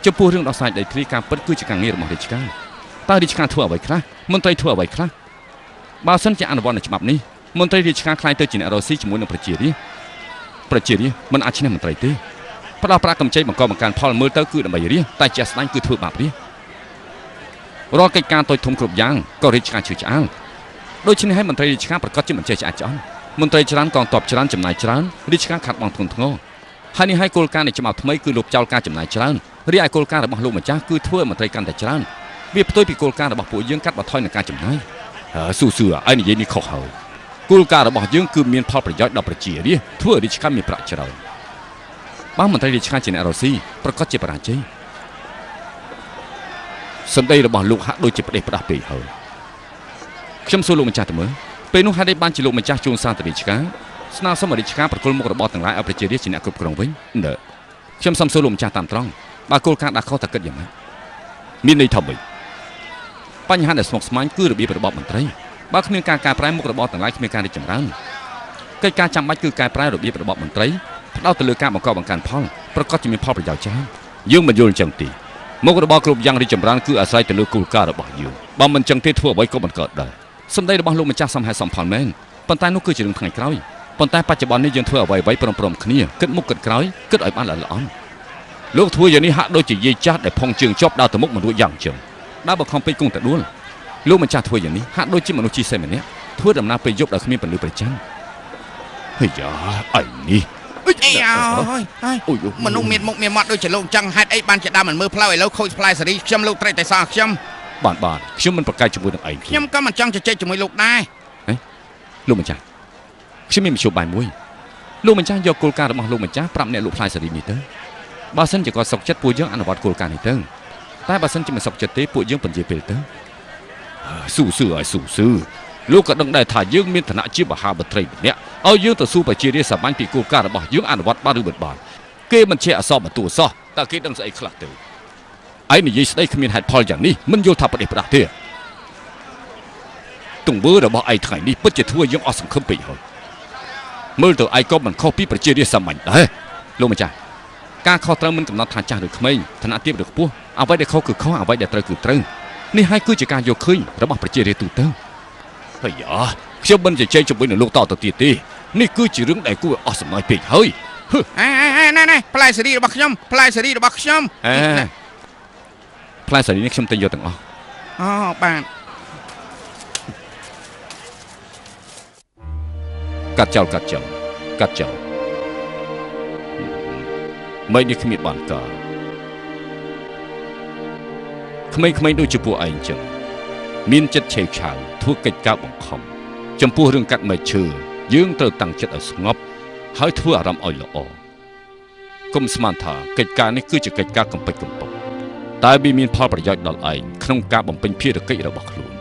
ចំពោះរឿងដោះស្រាយដីធ្លីការពិតគឺជាការងាររបស់រាជការតើរាជការធ្វើអ្វីខ្លះមន្ត្រីធ្វើអ្វីខ្លះបើសិនជាអនុវត្តនៅច្បាប់នេះមន្ត្រីរាជការខ្លាយទៅជាអ្នករស់ស៊ីជាមួយនឹងប្រជារាស្ត្រមិនអាចឈ្នះមន្ត្រីទេផ្ដោតប្រាក់កម្ចីបង្កបង្កើនផលមើលទៅគឺដើម្បីរាស្ត្រតែជាស្ដាយគឺធ្វើបាបរាស្ត្ររាល់កិច្ចការតូចធំគ្រប់យ៉ាងក៏រាជការជឿឆ្អាលដូច្នេះហើយមន្ត្រីរាជការប្រកាសជាមិនចេះឆ្អាតឆ្អន់មន្ត្រីច្រើនកងទ័ពច្រើនចំណាយច្រើនរាជការខាត់បងធ្ងន់ធ្ងរហើយនេះហើយគោលការណ៍នៃច្បាប់ថ្មីគឺលុបចោលការចំណាយច្រើនរីឯគោលការណ៍របស់លោកម្ចាស់គឺធ្វើឲ្យមន្ត្រីកាន់តែច្រើនវាផ្ទុយពីគោលការណ៍របស់ពួកយើងកាត់បន្ថយនឹងការចំណាយស៊ូឯងនិយាយនេះខុសហើយគោលការណ៍របស់យើងគឺមានផលប្រយោជន៍ដល់ប្រជារាស្ត្រធ្វើឲ្យរាជការមានប្រាក់ច្រើនបើមន្ត្រីរាជការជាអ្នករស់ស៊ីប្រកាសជាបរាជ័យសម្ដីរបស់លោកហាក់ដូចជាផ្ដេសផ្ដាស់ពេកហើយខ្ញុំសួរលោកម្ចាស់ទៅមើលពេលនោះហេតុអីបានជាលោកម្ចាស់ជួនសារទៅរាជការស្នើសុំឲ្យរាជការប្រគល់មុខរបរទាំងឡាយឲ្យប្រជារាស្ត្រជាអ្នកគ្រប់គ្រងវិញខ្ញុំសុំសួរលោកម្ចាស់តាមត្រង់បើគោលការណ៍ដាក់ខុសតើគិតយ៉ាងម៉េចមានន័យថាម៉េចបញ្ហាដែលស្មុគស្មាញគឺរបៀបរបបមន្ត្រីបើគ្មានការកែប្រែមុខរបរទាំងឡាយគ្មានការរីកចម្រើនកិច្ចការចាំបាច់គឺកែប្រែរបៀបរបបមន្ត្រីផ្ដោតទៅលើការបង្កបង្កើនផលប្រកបជាមានផលប្រយោជន៍ច្រើនយើងមិនយល់អញ្ចឹងទេមុខរបរគ្រប់យ៉ាងរីកចម្រើនគឺអាស្រ័យទៅលើគោលការណ៍របស់យើងបើមិនអញ្ចឹងទេធ្វើអ្វីក៏មិនកើតដែរសម្ដីរបស់លោកម្ចាស់សមហេតុសមផលមែនប៉ុន្តែនោះគឺជារឿងថ្ងៃក្រោយប៉ុន្តែបច្ចុប្បន្ននេះយើងធ្វើអ្វីព្រមគ្នាគិតមុខគិតក្រោយគិតឲ្យបានល្អល្អន់លោកធ្វើយ៉ាងនេះហាក់ដូចជាយាយចាស់ដែលផុងជើងជាប់ដើរទៅមុខមិនរួចយ៉ាងអញ្ចឹងដើរបខំពេកគង់តែដួលលោកម្ចាស់ធ្វើយ៉ាងនេះហាក់ដូចជាមនុស្សជិះសេម្នាក់ធ្វើដំណើរពេលយប់ដោយគ្មានពន្លឺព្រះច័ន្ទហើយយ៉ាអីនេះអីមនុស្សមានមុខមានមាត់ដូចជាលោកអញ្ចឹងហេតុអីបានជាដើមមិនមើលផ្លូវឥឡូវខូចផ្លែសេរីខ្ញុំលោកត្រីតែសោះខ្ញុំបានខ្ញុំមិនប្រកែកជាមួយនឹងឯងខ្ញុំក៏មិនចង់ជជែកជាមួយលោកដែរលោកម្ចាស់ខ្ញុំមានមធ្យោបាយមួយលោកម្ចាស់យកគោលការណ៍របស់លោកម្ចាស់ប្រាប់អ្នកលោកផ្លែសេរីនេះទៅបើសិនជាគាត់សុខចិត្តពួកយើងអនុវត្តគោលការណ៍នេះទៅតែបើសិនជាមិនសុខចិត្តទេពួកយើងពន្យាពេលទៅស៊ូលោកក៏ដឹងដែរថាយើងមានឋានៈជាមហាមន្ត្រីម្នាក់ឲ្យយើងទៅស៊ូប្រជារាស្ត្រសាមញ្ញពីគោលការណ៍របស់យើងអនុវត្តបានឬមិនបានគេមិនជាអសរបន្ទួសោះតើគេដឹងស្អីខ្លះទៅឯងនិយាយស្ដីគ្មានហេតុផលយ៉ាងនេះមិនយល់ថាប្រទេសផ្ដាស់ទេទង្វើរបស់ឯងថ្ងៃនេះពិតជាធ្វើយើងអស់សង្ឃឹមពេកហើយមើលទៅឯងក៏មិនខុសពីប្រជារាស្ត្រសាមញ្ញដែរលោកម្ចាស់ការខុសត្រូវមិនកំណត់ថាចាស់ឬក្មេងឋានៈទាបឬខ្ពស់អ្វីដែលខុសគឺខុសអ្វីដែលត្រូវគឺត្រូវនេះហើយគឺជាការយកឃើញរបស់ប្រជារាស្ត្រទូទៅហើយខ្ញុំមិនជជែកជាមួយនឹងលោកតទៅទៀតទេនេះគឺជារឿងដែលគួរអស់សំណើចពេកហើយណែផ្លែសេរីរបស់ខ្ញុំផ្លែសេរីរបស់ខ្ញុំផ្លែសេរីនេះខ្ញុំទិញយកទាំងអស់បាទកាត់ចោលមិននេះគ្មានបានការក្មេងៗដូចជាពួកឯងចឹងមានចិត្តឆេវឆាវធ្វើកិច្ចការបង្ខំចំពោះរឿងកាត់មែកឈើយើងត្រូវតាំងចិត្តឲ្យស្ងប់ហើយធ្វើអារម្មណ៍ឲ្យល្អកុំស្មានថាកិច្ចការនេះគឺជាកិច្ចការកំពេចកំពុកតែវាមានផលប្រយោជន៍ដល់ឯងក្នុងការបំពេញភារកិច្ចរបស់ខ្លួន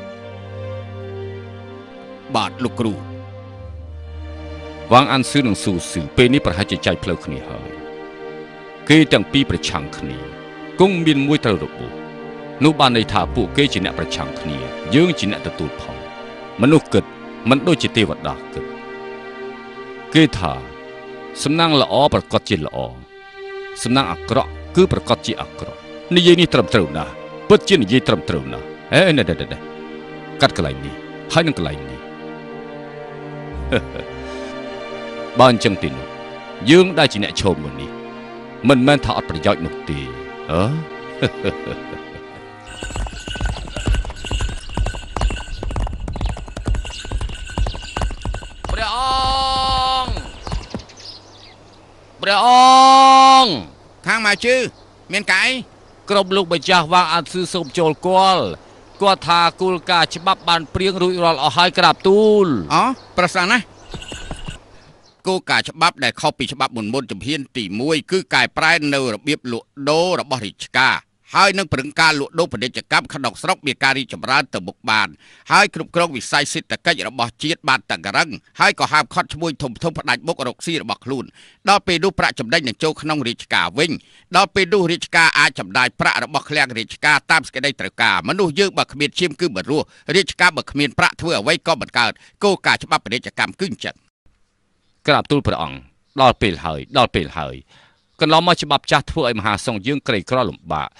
បាទលោកគ្រូវ៉ាងអានស៊ឺនិងស៊ូស៊ឺពេលនេះប្រហែលជាចែកផ្លូវគ្នាហើយគេទាំងពីរប្រឆាំងគ្នាគង់មានមួយត្រូវរបួស នោះបានន័យថាពួកគេជាអ្នកប្រឆាំងគ្នាយើងជាអ្នកទទួលផលមនុស្សគិតមិនដូចជាទេវតាគិតគេថាសំណាងល្អប្រកបជាល្អសំណាងអាក្រក់គឺប្រកបជាអាក្រក់និយាយនេះត្រឹមត្រូវណាស់ពិតជានិយាយត្រឹមត្រូវណាស់ហេណែកាត់កន្លែងនេះហើយនឹងកន្លែងនេះ បើអញ្ចឹងទីនោះយើងដែលជាអ្នកឈោមមួយនេះមិនមែនថាអត់ប្រយោជន៍នោះទេអឺ ព្រះអង្គខាងមកជឺមានកែគ្រប់លោកម្ចាស់វ៉ាងអានស៊ឺសូមចូលគាត់ថាគោលការណ៍ច្បាប់បានព្រៀងរួចរាល់អស់ហើយក្រាបទូលអូប្រសិនណាគោលការណ៍ច្បាប់ដែលខុសពីច្បាប់មុនជំហានទី1គឺកែប្រែនៅរបៀបលក់ដូររបស់រាជការហើយនឹងប្រឹងការលក់ដូរពាណិជ្ជកម្មក្នុងស្រុកមានការរីកចម្រើនទៅមុខបានហើយគ្រប់គ្រងវិស័យសេដ្ឋកិច្ចរបស់ជាតិបានតឹងរ៉ឹងហើយក៏ហាមឃាត់ឈ្មួញធំផ្ដាច់មុខរកស៊ីរបស់ខ្លួនដល់ពេលនោះប្រាក់ចំណេញនឹងចូលក្នុងរាជការវិញដល់ពេលនោះរាជការអាចចំណាយប្រាក់របស់ឃ្លាំងរាជការតាមសេចក្តីត្រូវការមនុស្សយើងបើគ្មានឈាមគឺមិនរស់រាជការបើគ្មានប្រាក់ធ្វើអ្វីក៏មិនកើតគោលការណ៍ច្បាប់ពាណិជ្ជកម្មគឺអញ្ចឹងក្រាបទូលព្រះអង្គដល់ពេលហើយកន្លងមកច្បាប់ចាស់ធ្វើឲ្យមហាសង្ឃយើងក្រីក្រលំបាក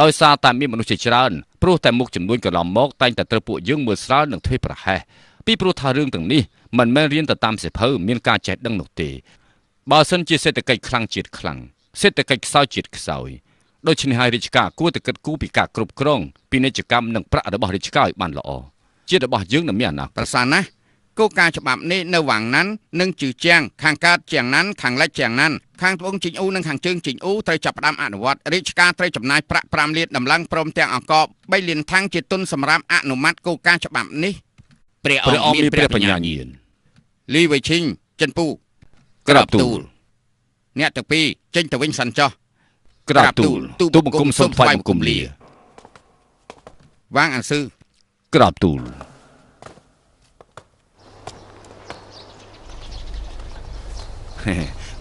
ដោយសារតែមានមនុស្សជាច្រើនព្រោះតែមុខចំនួនកន្លងមកតែងតែត្រូវពួកយើងមើលស្រាលនឹងធ្វើប្រហែសពីព្រោះថារឿងទាំងនេះមិនមែនរៀនទៅតាមសិភៅមានការចេះដឹងនោះទេបើសិនជាសេដ្ឋកិច្ចខ្លាំងជាតិខ្លាំងសេដ្ឋកិច្ចខ្សោយជាតិខ្សោយដូច្នេះហើយរាជការគួរតែគិតគូរពីការគ្រប់គ្រងពាណិជ្ជកម្មនិងប្រាក់របស់រាជការឲ្យបានល្អជាតិរបស់យើងនឹងមានអនាគតប្រសើរណាស់គោលការណ៍ច្បាប់នេះនៅវាងណាន់និងជឺជាងខាងកើតជាងណាន់ខាងលិចជាងណាន់ខាងត្បូងជីងអ៊ូនិងខាងជើងជីងអ៊ូត្រូវចាប់ផ្ដើមអនុវត្តរាជការត្រូវចំណាយប្រាក់5លានដំឡើងព្រមទាំងអង្គ3លានថាំងជាទុនសម្រាប់អនុម័តគោលការណ៍ច្បាប់នេះព្រះអង្គមានព្រះបញ្ញាញាណលីវៃឈីងចិនពូក្រាបទូលអ្នកទាំងពីរចេញទៅវិញសិនចុះក្រាបទូលទូបង្គំសូមថ្វាយបង្គំលាវាងអានស៊ឺក្រាបទូល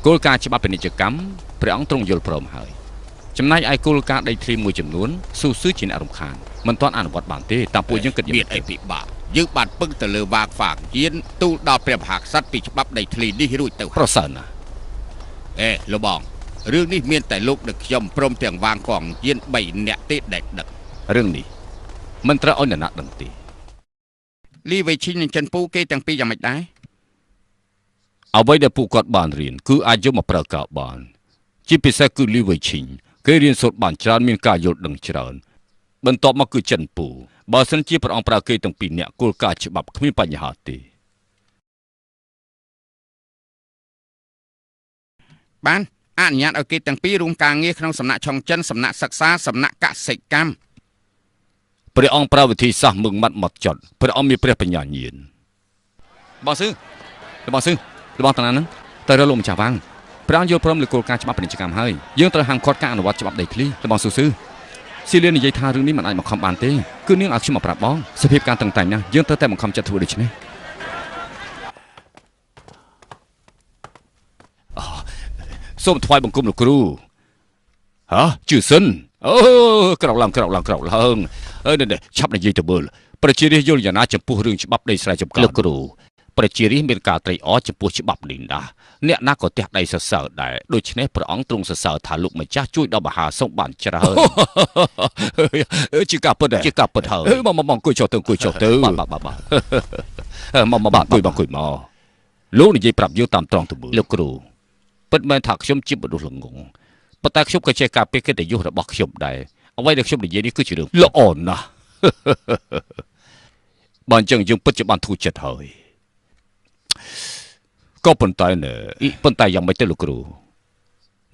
គោលការណ៍ច្បាប់ពាណិជ្ជកម្មព្រះអង្គទ្រង់យល់ព្រមហើយចំណែកឯគោលការណ៍ដីធ្លីមួយចំនួនស៊ូស៊ឺជាអ្នករំខានមិនទាន់អនុវត្តបានទេតាមពួកយើងគិតមានអីពិបាកយើងបានពឹងទៅលើវាងហ្វាងយានទូលដល់ព្រះមហាក្សត្រពីច្បាប់ដីធ្លីនេះរួចទៅប្រសើរណាស់លោកបងរឿងនេះមានតែលោកដឹកខ្ញុំព្រមទាំងវាងកងយាន3នាក់ទេដែលដឹករឿងនេះមិនត្រូវឲ្យនរណាដឹងទេលីវៃឈីងនិងចិនពូគេទាំងពីរយ៉ាងម៉េចដែរអ្វីដែលពួកគាត់បានរៀនគឺអាចយកមកប្រើការបានជាពិសេសគឺលីវៃឈីងគេរៀនសូត្របានច្រើនមានការយល់ដឹងច្រើនបន្ទាប់មកគឺចិនពូបើសិនជាព្រះអង្គប្រើគេទាំងពីរនាក់គោលការណ៍ច្បាប់គ្មានបញ្ហាទេបានអនុញ្ញាតឲ្យគេទាំងពីររួមការងារក្នុងសំណាក់ឆុងចិនសំណាក់សិក្សាសំណាក់កសិកម្មព្រះអង្គប្រើវិធីសាស្ត្រមឹងម៉ាត់ម៉ត់ចត់ព្រះអង្គមានព្រះបញ្ញាញាណបងស៊ឺរបស់តាហ្នឹងទៅរកលោកម្ចាស់វាងព្រះអង្គយល់ព្រមលើគោលការណ៍ច្បាប់ពាណិជ្ជកម្មហើយយើងត្រូវហាមឃាត់ការអនុវត្តច្បាប់ដីធ្លីរបស់ស៊ូស៊ឺស៊ីលៀននិយាយថារឿងនេះមិនអាចបង្ខំបានទេគឺនាងឲ្យខ្ញុំមកប្រាប់បងសភាពការតឹងតែងណាស់យើងត្រូវតែបង្ខំចិត្តធ្វើដូច្នេះសូមថ្វាយបង្គំលោកគ្រូហ៎ជឿសិនអូក្រោកឡើងឆាប់និយាយទៅមើលប្រជារាស្ត្រយល់យ៉ាងណាចំពោះរឿងច្បាប់ដីស្រែចម្ការលោកគ្រូប្រជារាស្ត្រមានការត្រេកអរចំពោះច្បាប់នេះណាអ្នកណាក៏ទះដៃសរសើរដែរដូច្នេះព្រះអង្គទ្រង់សរសើរថាលោកម្ចាស់ជួយដល់មហាសង្ឃបានច្រើនជាការពិតហើយមកអង្គុយចុះទៅបាទអង្គុយមកលោកនិយាយប្រាប់យើងតាមត្រង់ទៅមើលលោកគ្រូពិតមែនថាខ្ញុំជាមនុស្សល្ងងប៉ុន្តែខ្ញុំក៏ចេះការពារកិត្តិយសរបស់ខ្ញុំដែរអ្វីដែលខ្ញុំនិយាយនេះគឺជារឿងល្អណាស់បើអញ្ចឹងយើងពិតជាបានធូរចិត្តហើយក៏ប៉ុន្តែយ៉ាងម៉េចទៅលោកគ្រូ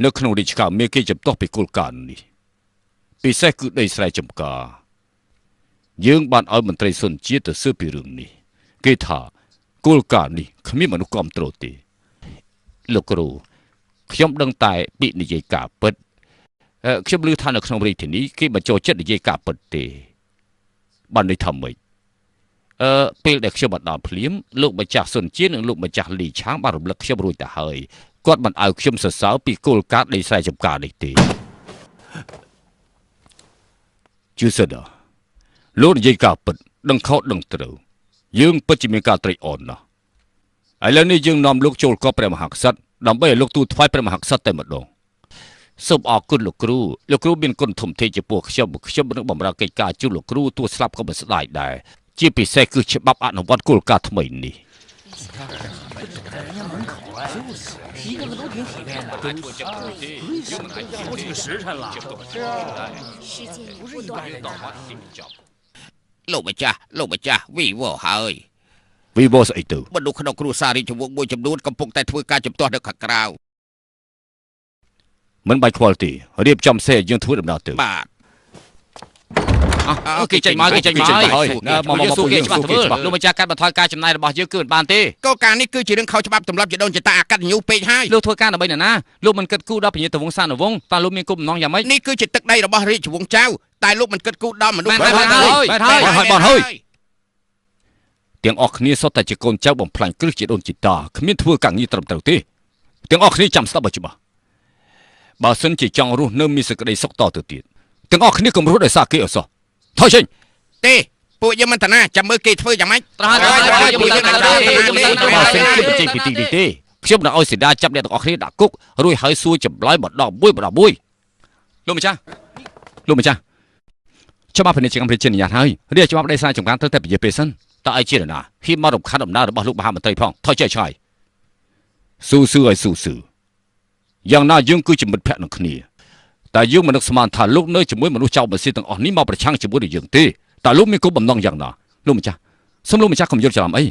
នៅក្នុងរាជការមានគេចំទាស់ពីគោលការណ៍នេះពិសេសគឺដីស្រែចម្ការយើងបានឲ្យមន្ត្រីសុនជាតិទៅស៊ើបពីរឿងនេះគេថាគោលការណ៍នេះគ្មានមនុស្សគ្រប់គ្រងទេលោកគ្រូខ្ញុំដឹងតែពីនិយាយការពិតខ្ញុំឮថានៅក្នុងរាជធានីគេបញ្ចូលចិត្តនិយាយការពិតទេបានន័យថាម៉េចពេលដែលខ្ញុំបានដល់ភ្លាមលោកម្ចាស់សុនជាតិនិងលោកម្ចាស់លីឆាងបានរំលឹកខ្ញុំរួចទៅហើយគាត់មិនឲ្យខ្ញុំសរសើរពីគោលការណ៍ដីស្រែចម្ការនេះទេ ជឿសិនលោកនិយាយការពិតដឹងខុសដឹងត្រូវយើងពិតជាមានការត្រេកអរណាស់ឥឡូវនេះយើងនាំលោកចូលកប់ព្រះមហាក្សត្រដើម្បីឲ្យលោកទូលថ្វាយព្រះមហាក្សត្រតែម្ដងសូមអរគុណលោកគ្រូមានគុណធំធេងចំពោះខ្ញុំនឹងបម្រើកិច្ចការជូនលោកគ្រូទោះស្លាប់ក៏មិនស្ដាយដែរជាពិសេសគឺច្បាប់អនុវត្តគោលការណ៍ថ្មីនេះលោកម្ចាស់វីវហើយ វីវស្អីទៅ មនុស្សក្នុងគ្រួសាររាជវង្សមួយចំនួនកំពុងតែធ្វើការជំទាស់នៅខាងក្រៅ មិនបាច់ខ្វល់ទេរៀបចំសេយើងធ្វើដំណើរទៅ បាទ គេចេញមកមកសួរគេច្បាស់ទៅលោកម្ចាស់កាត់បន្ថយការចំណាយរបស់យើងគឺមិនបានទេ កលការនេះគឺជារឿងខុសច្បាប់ទម្លាប់ជាដូនជាតាអកតញ្ញូពេកហើយ លោកធ្វើការដើម្បីណាលោកមិនគិតគូរដល់ពញាតវង្សសានវង្សតើលោកមានគោលបំណងយ៉ាងម៉េច នេះគឺជាទឹកដីរបស់រាជវង្សចៅតែលោកមិនគិតគូរដល់មនុស្ស បានហើយទាំងអស់គ្នាសុទ្ធតែជាកូនចៅបំផ្លាញគ្រឹះជាដូនជាតាគ្មានធ្វើការងារត្រឹមត្រូវទេទាំងអស់គ្នាចាំស្ដាប់ឲ្យច្បាស់បើសិនជាចង់រស់នៅមានសេចក្តីសុខតទៅទៀតទាំងអស់គ្នាកុំរស់ដោយសារគេអសោះថយចេញ ទេពួកយើងមិនតាណាចាំមើលគេធ្វើយ៉ាងម៉េច បើសិនជាបញ្ចេញពីទីនេះទេខ្ញុំនឹងឲ្យសេដាចាប់អ្នកទាំងអស់គ្នាដាក់គុករួចហើយសួរចម្លើយម្ដងមួយលោកម្ចាស់ច្បាប់ពាណិជ្ជកម្មប្រជាញ្ញាតហើយរាជច្បាប់ដីស្រែចម្ការត្រូវតែពជាពេលសិនតើឲ្យជាណាហ៊ានមករំខានដំណើររបស់លោកមហាមន្ត្រីផងថយចេះឆ្ងាយស៊ូយ៉ាងណាយើងគឺជាមិត្តភក្តិនឹងគ្នាតែយើងមិននឹកស្មានថាលោកនៅជាមួយមនុស្សចៅមិនស៊ីទាំងអស់នេះមកប្រឆាំងជាមួយនឹងយើងទេតើលោកមានគោលបំណងយ៉ាងណាលោកម្ចាស់សូមលោកម្ចាស់កុំយល់ច្រឡំអី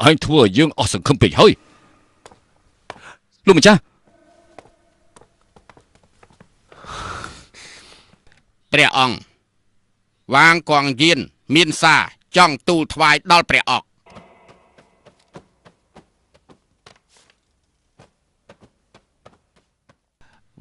ហើយធ្វើឲ្យយើងអស់សង្ឃឹមពេកហើយលោកម្ចាស់ ព្រះអង្គវាងកងយានមានសារចង់ទូលថ្វាយដល់ព្រះអង្គ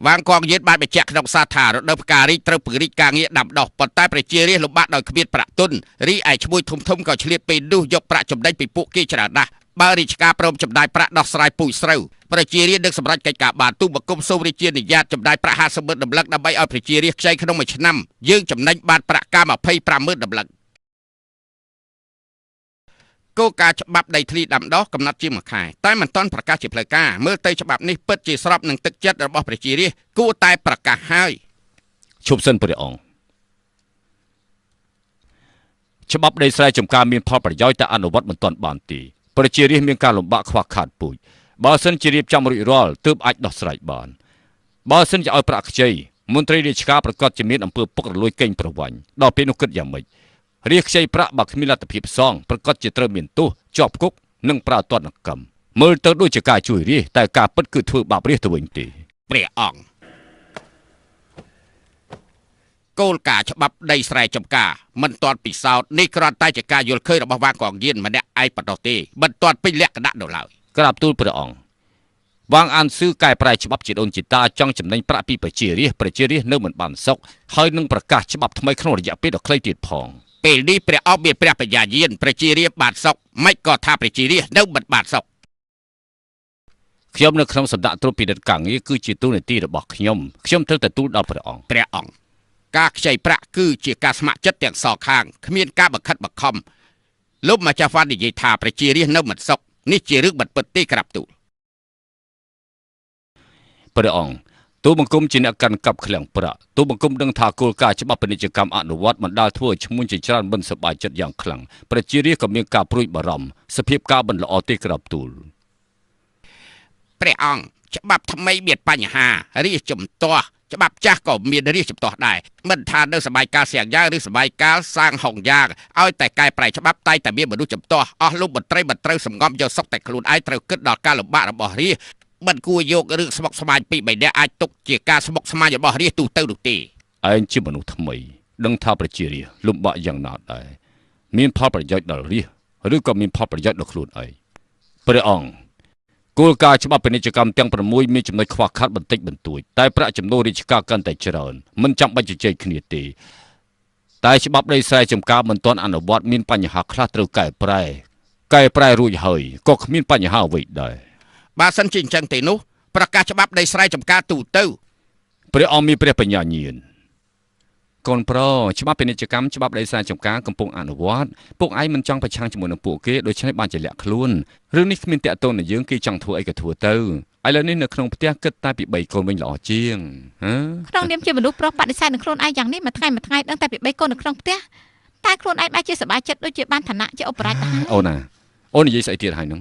វាងកងយានបានបញ្ជាក់ក្នុងសារថារដូវផ្ការីកត្រូវពង្រីកការងារដាំដុះប៉ុន្តែប្រជារាស្ត្រលំបាកដោយគ្មានប្រាក់ទុនរីឯឈ្មួញធំក៏ឆ្លៀតពេលនោះយកប្រាក់ចំណេញពីពួកគេច្រើនណាស់បើរាជការព្រមចំណាយប្រាក់ដោះស្រាយពូជស្រូវប្រជារាស្ត្រនឹងសម្រេចកិច្ចការបានទូបង្គំសូមរាជានុញ្ញាតចំណាយប្រាក់50,000ដំឡឹងដើម្បីឲ្យប្រជារាស្ត្រខ្ចីក្នុងមួយឆ្នាំយើងចំណេញបានប្រាក់ការ25,000ដំឡឹងគោលការណ៍ច្បាប់ដីធ្លីដាំដុះកំណត់ជាមួយខែតែមិនទាន់ប្រកាសជាផ្លូវការមើលទៅច្បាប់នេះពិតជាស្របនឹងទឹកចិត្តរបស់ប្រជារាស្ត្រគួរតែប្រកាសហើយឈប់សិនព្រះអង្គច្បាប់ដីស្រែចម្ការមានផលប្រយោជន៍តែអនុវត្តមិនទាន់បានទេប្រជារាស្ត្រមានការលំបាកខ្វះខាតពូជបើសិនជារៀបចំរួចរាល់ទើបអាចដោះស្រាយបានបើសិនជាឲ្យប្រាក់ខ្ចីមន្ត្រីរាជការប្រកាសជាមានអំពើពុករលួយកេងប្រវ័ញ្ចដល់ពេលនោះគិតយ៉ាងម៉េចរាជខ្ចីប្រាក់បើគ្មានលទ្ធភាពសងប្រកាសជាត្រូវមានទោសជាប់គុកនិងប្រើទណ្ឌកម្មមើលទៅដូចជាការជួយរាជតែការពិតគឺធ្វើបាបរាជទៅវិញទេព្រះអង្គគោលការណ៍ច្បាប់ដីស្រែចម្ការមិនទាន់ពិសោធន៍នេះគ្រាន់តែជាការយល់ឃើញរបស់វាងកងយានម្នាក់ឯងប៉ុណ្ណោះទេមិនទាន់ពេញលក្ខណៈនៅឡើយក្រាបទូលព្រះអង្គវាងអានស៊ឺកែប្រែច្បាប់ជាដូនជាតាចង់ចំណេញប្រាក់ពីប្រជារាស្ត្រនៅមិនបានសុខហើយនឹងប្រកាសច្បាប់ថ្មីក្នុងរយៈពេលដ៏ខ្លីទៀតផងពេលនេះព្រះអង្គមានព្រះបញ្ញាញាណប្រជារាស្ត្របានសុខមិនក៏ថាប្រជារាស្ត្រនៅមិនបានសុខខ្ញុំនៅក្នុងសម្ដាក់ត្រួតពិនិត្យការងារគឺជាទូនាទីរបស់ខ្ញុំត្រូវតែទូលដល់ព្រះអង្គការខ្ចីប្រាក់គឺជាការស្ម័គ្រចិត្តទាំងសងខាងគ្មានការបង្ខិតបង្ខំលោកម្ចាស់វ៉ាន់និយាយថាប្រជារាស្ត្រនៅមិនសុខនេះជារឿងមិនពិតទេក្រាបទូលព្រះអង្គទូបង្គំជាអ្នកកាន់កាប់ឃ្លាំងប្រាក់ទូបង្គំដឹងថាគោលការណ៍ច្បាប់ពាណិជ្ជកម្មអនុវត្តមិនដាល់ធ្វើឲ្យឈ្មួញជាច្រើនមិនសប្បាយចិត្តយ៉ាងខ្លាំងប្រជារាស្ត្រក៏មានការព្រួយបារម្ភសភាពការមិនល្អទេក្រាបទូលព្រះអង្គច្បាប់ថ្មីមានបញ្ហារាជជំទាស់ច្បាប់ចាស់ក៏មានរាជជំទាស់ដែរមិនថានៅសម័យកាលសៀងយ៉ាងឬសម័យកាលសាងហុងយ៉ាងឲ្យតែកែប្រែច្បាប់តែមានមនុស្សជំទាស់អស់លោកមន្ត្រីមិនត្រូវសម្ងំយកសុកតែខ្លួនឯងត្រូវគិតដល់ការលំបាករបស់រាជមិនគួរយករឿងស្មុគស្មាញពី3នាក់អាចទុកជាការស្មុគស្មាញរបស់រាជទូទៅនោះទេឯងជាមនុស្សថ្មីដឹងថាប្រជារាស្ត្រលំបាកយ៉ាងណាដែរមានផលប្រយោជន៍ដល់រាស្ត្រឬក៏មានផលប្រយោជន៍ដល់ខ្លួនឯងព្រះអង្គគោលការណ៍ច្បាប់ពាណិជ្ជកម្មទាំង6មានចំណុចខ្វះខាតបន្តិចបន្តួចតែប្រាក់ចំណូលរាជការកាន់តែច្រើនមិនចាំបាច់ជជែកគ្នាទេតែច្បាប់ដីស្រែចម្ការមិនទាន់អនុវត្តមានបញ្ហាខ្លះត្រូវកែប្រែរួចហើយក៏គ្មានបញ្ហាអ្វីដែរបើសិនជាអញ្ចឹងទេនោះប្រកាសច្បាប់ដីស្រែចម្ការទូទៅព្រះអង្គមានព្រះបញ្ញាញាណ កូនប្រុសច្បាប់ពាណិជ្ជកម្មច្បាប់ដីស្រែចម្ការកំពុងអនុវត្តពួកឯងមិនចង់ប្រឆាំងជាមួយនឹងពួកគេដូច្នេះបានជាលាក់ខ្លួនរឿងនេះគ្មានតាក់ទងនឹងយើងគេចង់ធ្វើអីក៏ធ្វើទៅឥឡូវនេះនៅក្នុងផ្ទះគិតតែពី3កូនវិញល្អជាងក្នុងនាមជាមនុស្សប្រុសបដិសេធនឹងខ្លួនឯងយ៉ាងនេះមួយថ្ងៃដឹងតែពី3កូននៅក្នុងផ្ទះតែខ្លួនឯងបែរជាសប្បាយចិត្តដូចជាបានឋានៈជាឧបរាជដែរអូនណាអូននិយាយស្អីទៀតហើយហ្នឹង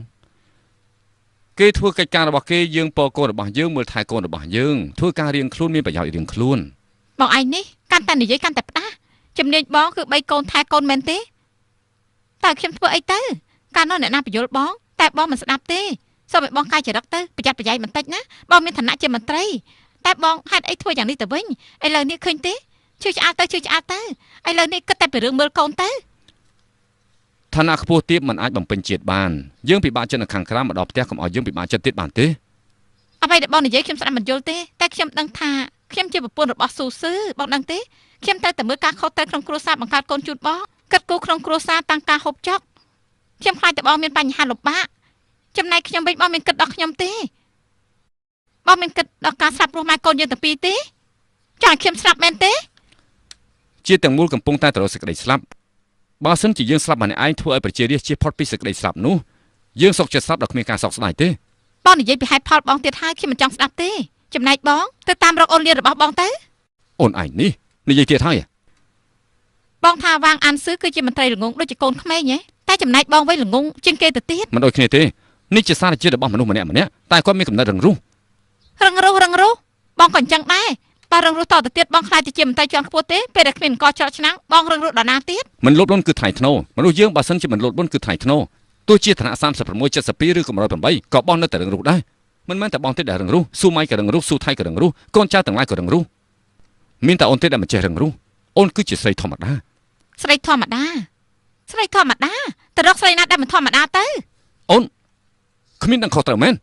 គេធ្វើកិច្ចការរបស់គេយើងពរកូនរបស់យើងមើលថែកូនរបស់យើងធ្វើការរៀងខ្លួនមានប្រយោជន៍រៀងខ្លួនបងឯងនេះកាន់តែនិយាយកាន់តែផ្ដាស់ជំនាញបងគឺ3កូនថែកូនមែនទេតែខ្ញុំធ្វើអីទៅកាលនោះអ្នកណាបញ្យល់បងតែបងមិនស្ដាប់ទេសូមឲ្យបងកាយចរិតទៅប្រយ័ត្នប្រយែងបន្តិចណាបងមានឋានៈជាមន្ត្រីតែបងហេតុអីធ្វើយ៉ាងនេះទៅវិញឥឡូវនេះឃើញទេជឿឆ្អាតទៅឥឡូវនេះគិតតែពីរឿងមើលកូនទៅឋានៈខ្ពស់ទៀតមិនអាចបំពេញជាតិបានយើងពិបាកចិត្តនៅខាងក្រៅមកដល់ផ្ទះកុំឲ្យយើងពិបាកចិត្តទៀតបានទេអ្វីដែលបងនិយាយខ្ញុំស្ដាប់មិនយល់ទេតែខ្ញុំដឹងថាខ្ញុំជាប្រពន្ធរបស់ស៊ូស៊ឺបងដឹងទេខ្ញុំត្រូវតែមើលការខុសត្រូវក្នុងគ្រួសារបង្កើតកូនជូនបងគិតគូរក្នុងគ្រួសារតាំងការហូបចុកខ្ញុំខ្លាចតែបងមានបញ្ហាលំបាកចំណែកខ្ញុំវិញបងមានគិតដល់ខ្ញុំទេបងមានគិតដល់ការស្លាប់រស់ម៉ែកូនយើងទាំងពីរទេចាខ្ញុំស្លាប់មែនទេជាទាំងមូលកំពុងតែទៅរកសេចក្តីស្លាប់បើសិនជាយើងស្លាប់ម្នាក់ឯងធ្វើឲ្យប្រជារាស្ត្រជៀសផុតពីសេចក្តីស្លាប់នោះយើងសុខចិត្តស្លាប់ដោយគ្មានការសោកស្ដាយទេបងនិយាយពីហេតុផលបងទៀតហើយខ្ញុំមិនចង់ស្ដាប់ទេចំណែកបងទៅតាមរកអូនលៀនរបស់បងទៅអូនឯងនេះនិយាយទៀតហើយបងថាវាងអានស៊ឺគឺជាមន្ត្រីល្ងងដូចជាកូនក្មេងហ៎តែចំណែកបងវិញល្ងងជាងគេទៅទៀតមិនដូចគ្នាទេនេះជាសារជាតិរបស់មនុស្សម្នាក់តែគាត់មានកំណត់រឹងរូសបងក៏អញ្ចឹងដែរបើរឹងរូសតទៅទៀតបងខ្លាចទៅជាមន្ត្រីជាន់ខ្ពស់ទេពេលដែលគ្មានអង្គច្រកឆ្នាំងបងរឹងរូសដល់ណាទៀតមិនលោតលន់គឺថ្លៃថ្នូរមនុស្សយើងបើសិនជាមិនលោតលន់គឺថ្លៃថ្នូរទោះជាឋានៈ36 72ឬក៏108ក៏បងនៅតែរឹងរូសដែរមិនមែនតែបងទេដែលរឹងរូសស៊ូម៉ៃក៏រឹងរូសស៊ូថៃក៏រឹងរូសកូនចៅទាំងឡាយក៏រឹងរូសមានតែអូនទេដែលមិនចេះរឹងរូសអូនគឺជាស្រីធម្មតាស្រីធម្មតាទៅរកស្រីណាដែលមិនធម្មតាទៅអូនគ្មានដឹងខុសត្រូវមែន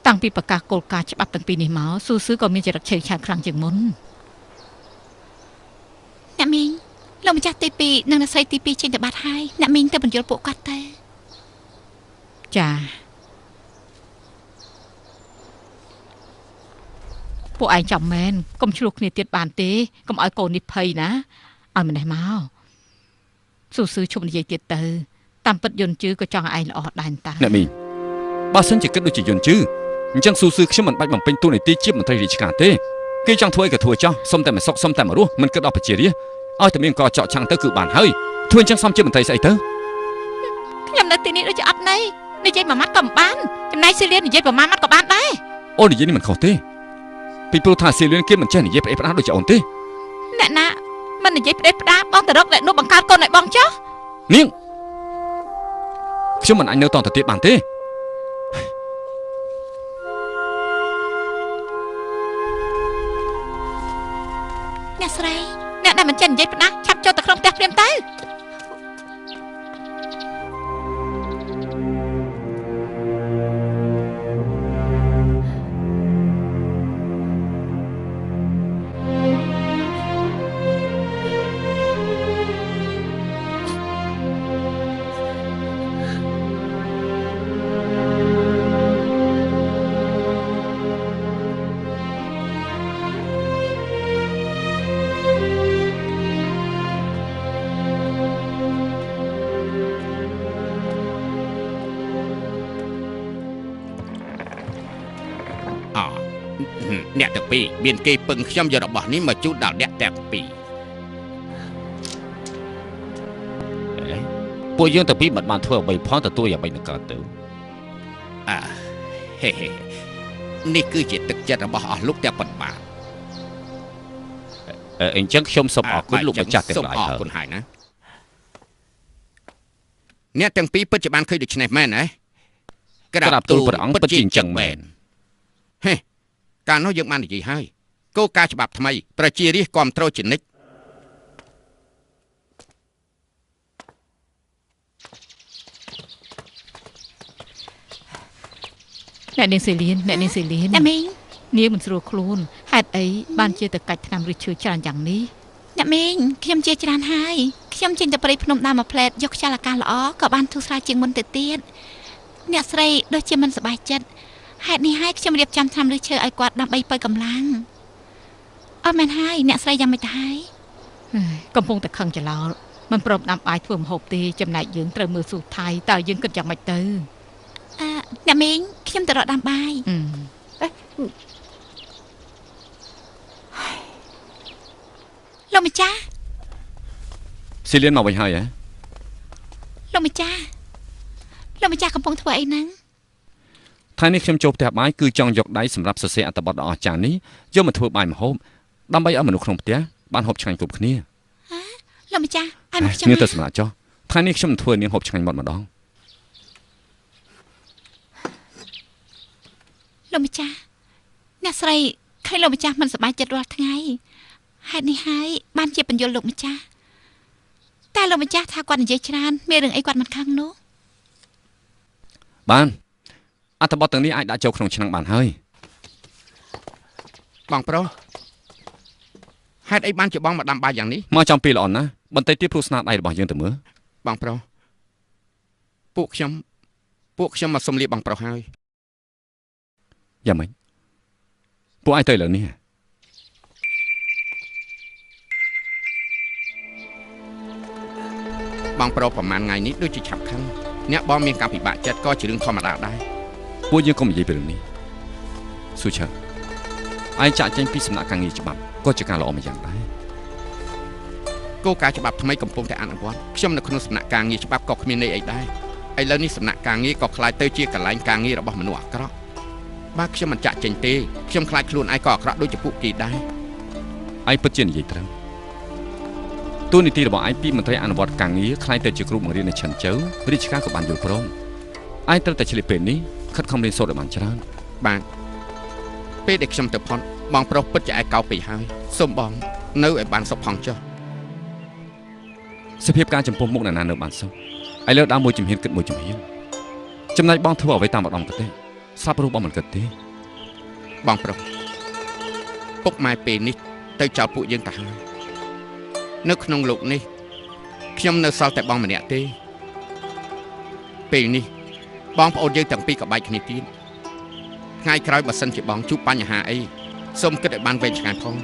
តាំងពីប្រកាសគោលការណ៍ច្បាប់ទាំងពីរនេះមកស៊ូស៊ឺក៏មានចរិតឆេវឆាវខ្លាំងជាងមុនអ្នកមីងលោកម្ចាស់ទី2និងអ្នកស្រីទី2ចេញទៅបាត់ហើយអ្នកមីងទៅបញ្យល់ពួកគាត់ទៅចាពួកឯងចាំមែនកុំឆ្លោះគ្នាទៀតបានទេកុំឲ្យកូននេះភ័យណាឲ្យម្នេះមកស៊ូស៊ឺជប់និយាយទៀតទៅតាមពិតយន់ជឺក៏ចង់ឲ្យឯងល្អដែរតាអ្នកមីងបើសិនជាគិតដូចជាយន់ជឺអញ្ចឹងស៊ូស៊ឺខ្ញុំមិនបាច់បំពេញតួនាទីជាមន្ត្រីរាជការទេគេចង់ធ្វើអីក៏ធ្វើចោះសុំតែមិនសុខសុំតែមករស់មិនគិតដល់ប្រជារាស្ត្រឲ្យតែមានកចកឆាំងទៅគឺបានហើយធ្វើអញ្ចឹងសមជាមន្ត្រីស្អីទៅខ្ញុំនៅទីនេះដូចជាអត់ន័យនិយាយមួយម៉ាត់ក៏មិនបានចំណែកស៊ីលៀននិយាយប្រមាណម៉ាត់ក៏បានដែរអូននិយាយនេះមិនខុសទេពីព្រោះថាស៊ីលៀនគេមិនចេះនិយាយផ្ដេសផ្ដាសដូចជាអូនទេអ្នកណាមិននិយាយផ្ដេសផ្ដាសបងទៅរកអ្នកនោះបង្កើតកូនឲ្យបងចោះនាងខ្ញុំមិនអាចនៅតទៅទៀតបានទេអ្នកស្រីអ្នកដែលមិនចេះនិយាយផ្ដាស់ឆាប់ចូលទៅក្នុងផ្ទះព្រាមទៅអ្នកទាំងពីរមានគេពឹងខ្ញុំយករបស់នេះមកជូនដល់អ្នកទាំងពីរពួកយើងទាំងពីរមិនបានធ្វើអ្វីផងទទួលយ៉ាងមិនកើតទៅហេនេះគឺជាទឹកចិត្តរបស់អស់លោកតែប៉ុណ្ណាអញ្ចឹងខ្ញុំសូមអរគុណលោកម្ចាស់ទាំងឡាយអរគុណហើយណាអ្នកទាំងពីរពិតជាបានឃើញដូច្នេះមែនទេក្រាបទូលព្រះអង្គពិតជាអញ្ចឹងមែនហេកាលនោះយើងបាននិយាយហើយគោលការណ៍ច្បាប់ថ្មីប្រជារាស្ត្រគ្រប់គ្រងជានិច្ចអ្នកនាងសេលៀនអ្នកមីងនាងមិនស្រួលខ្លួនហេតុអីបានជាទៅកាច់ថ្នាំឬឈើច្រើនយ៉ាងនេះអ្នកមីងខ្ញុំជាច្រើនហើយខ្ញុំចេញទៅព្រៃភ្នំដើមមួយផ្លែតយកខ្យល់អាកាសល្អក៏បានធូរស្រាលជាងមុនទៅទៀតអ្នកស្រីដូចជាមិនសប្បាយចិត្ត ហេតុនេះហើយខ្ញុំរៀបចំថ្នាំលើឈើឲ្យគាត់ដើម្បីបើកម្លាំងអត់មែនហើយអ្នកស្រីយ៉ាងម៉េចទៅហើយកំពុងតែខឹងច្រឡោមិនព្រមដាំបាយធ្វើម្ហូបទេចំណែកយើងត្រូវមើលស៊ូថៃតើយើងគិតយ៉ាងម៉េចទៅអ្នកមីងខ្ញុំទៅរកដាំបាយលោកម្ចាស់ស៊ីលៀនមកវិញហើយហ៎លោកម្ចាស់កំពុងធ្វើអីហ្នឹងថ្ងៃនេះខ្ញុំចូលផ្ទះបាយគឺចង់យកដៃសម្រាប់សរសេរអត្ថបទដ៏អស្ចារ្យនេះយកមកធ្វើបាយម្ហូបដើម្បីឲ្យមនុស្សក្នុងផ្ទះបានហូបឆ្ងាញ់គ្រប់គ្នាលោកម្ចាស់ឲ្យមកខ្ញុំនាងទៅសម្រាប់ចុះថ្ងៃនេះខ្ញុំនឹងធ្វើនាងហូបឆ្ងាញ់ម្ដងលោកម្ចាស់អ្នកស្រីឃើញលោកម្ចាស់មិនសប្បាយចិត្តរាល់ថ្ងៃហេតុនេះហើយបានជាបញ្យល់លោកម្ចាស់តែលោកម្ចាស់ថាគាត់និយាយច្រើនមានរឿងអីគាត់មិនខឹងនោះបានអត្ថបទទាំងនេះអាចដាក់ចូលក្នុងឆ្នាំងបានហើយបងប្រុសហេតុអីបានជាបងមកដាំបាយយ៉ាងនេះមកចំពីល្អណាស់បន្តិចទៀតព្រោះស្នាដៃរបស់យើងទៅមើលបងប្រុសពួកខ្ញុំមកសុំលាបងប្រុសហើយយ៉ាងម៉េចពួកឯងទៅលើនេះបងប្រុសប្រហែលថ្ងៃនេះដូចជាឆាប់ខឹងអ្នកបងមានការពិបាកចិត្តក៏ជារឿងធម្មតាដែរពួកយើងកុំនិយាយពីរឿងនេះស៊ូឆាឯងចាក់ចេញពីសំណាក់ការងារច្បាប់ក៏ជាការល្អមួយយ៉ាងដែរគោលការណ៍ច្បាប់ថ្មីកំពុងតែអនុវត្តខ្ញុំនៅក្នុងសំណាក់ការងារច្បាប់ក៏គ្មានន័យអីដែរឥឡូវនេះសំណាក់ការងារក៏คล้ายទៅជាកន្លែងការងាររបស់មនុស្សអាក្រក់បើខ្ញុំមិនចាក់ចេញទេខ្ញុំខ្លាចខ្លួនឯងក៏អាក្រក់ដូចជាពួកគេដែរឯងពិតជានិយាយត្រូវទូនីតិរបស់ឯងពីមន្ត្រីអនុវត្តការងារខ្លាយទៅជាគ្រូបង្រៀននៅឆិនជើរាជការក៏បានយល់ព្រមឯងត្រូវតែឆ្លៀតពេលនេះខិតខំរៀនសូត្រឲ្យបានច្រើនបាទពេលដែលខ្ញុំទៅផុតបងប្រុសពិតជាឯកោពេកហើយសូមបងនៅឲ្យបានសុខផងចុះសភាពការចំពោះមុខណានៅបានសុខឥឡូវដើរមួយជំហានគិតមួយជំហានចំណែកបងធ្វើអ្វីតាមម្ដងក៏ទេស្រាប់រូបបងមិនគិតទេបងប្រុសពុកម៉ែពេលនេះទៅចោលពួកយើងទៅហើយនៅក្នុងលោកនេះខ្ញុំនៅសល់តែបងម្នាក់ទេពេលនេះបងប្អូនយើងទាំងពីរក៏បែកគ្នាទៀតថ្ងៃក្រោយបើសិនជាបងជួបបញ្ហាអីសូមគិតឲ្យបានវែងឆ្ងាយផង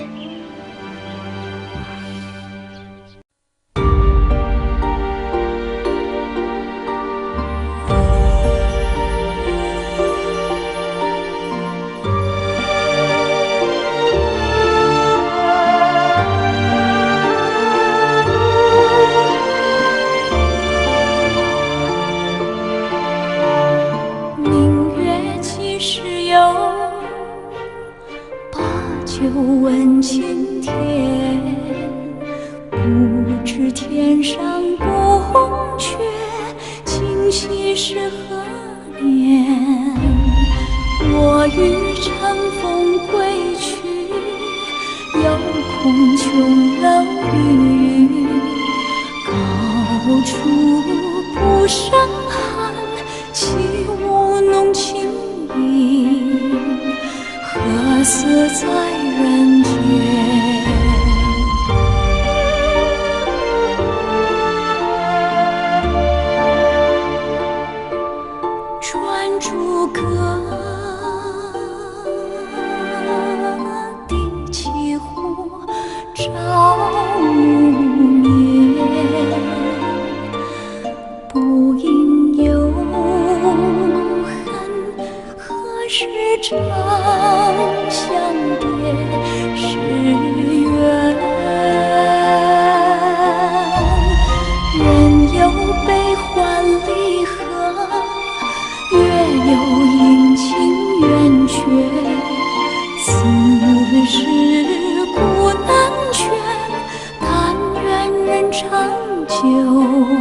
长久。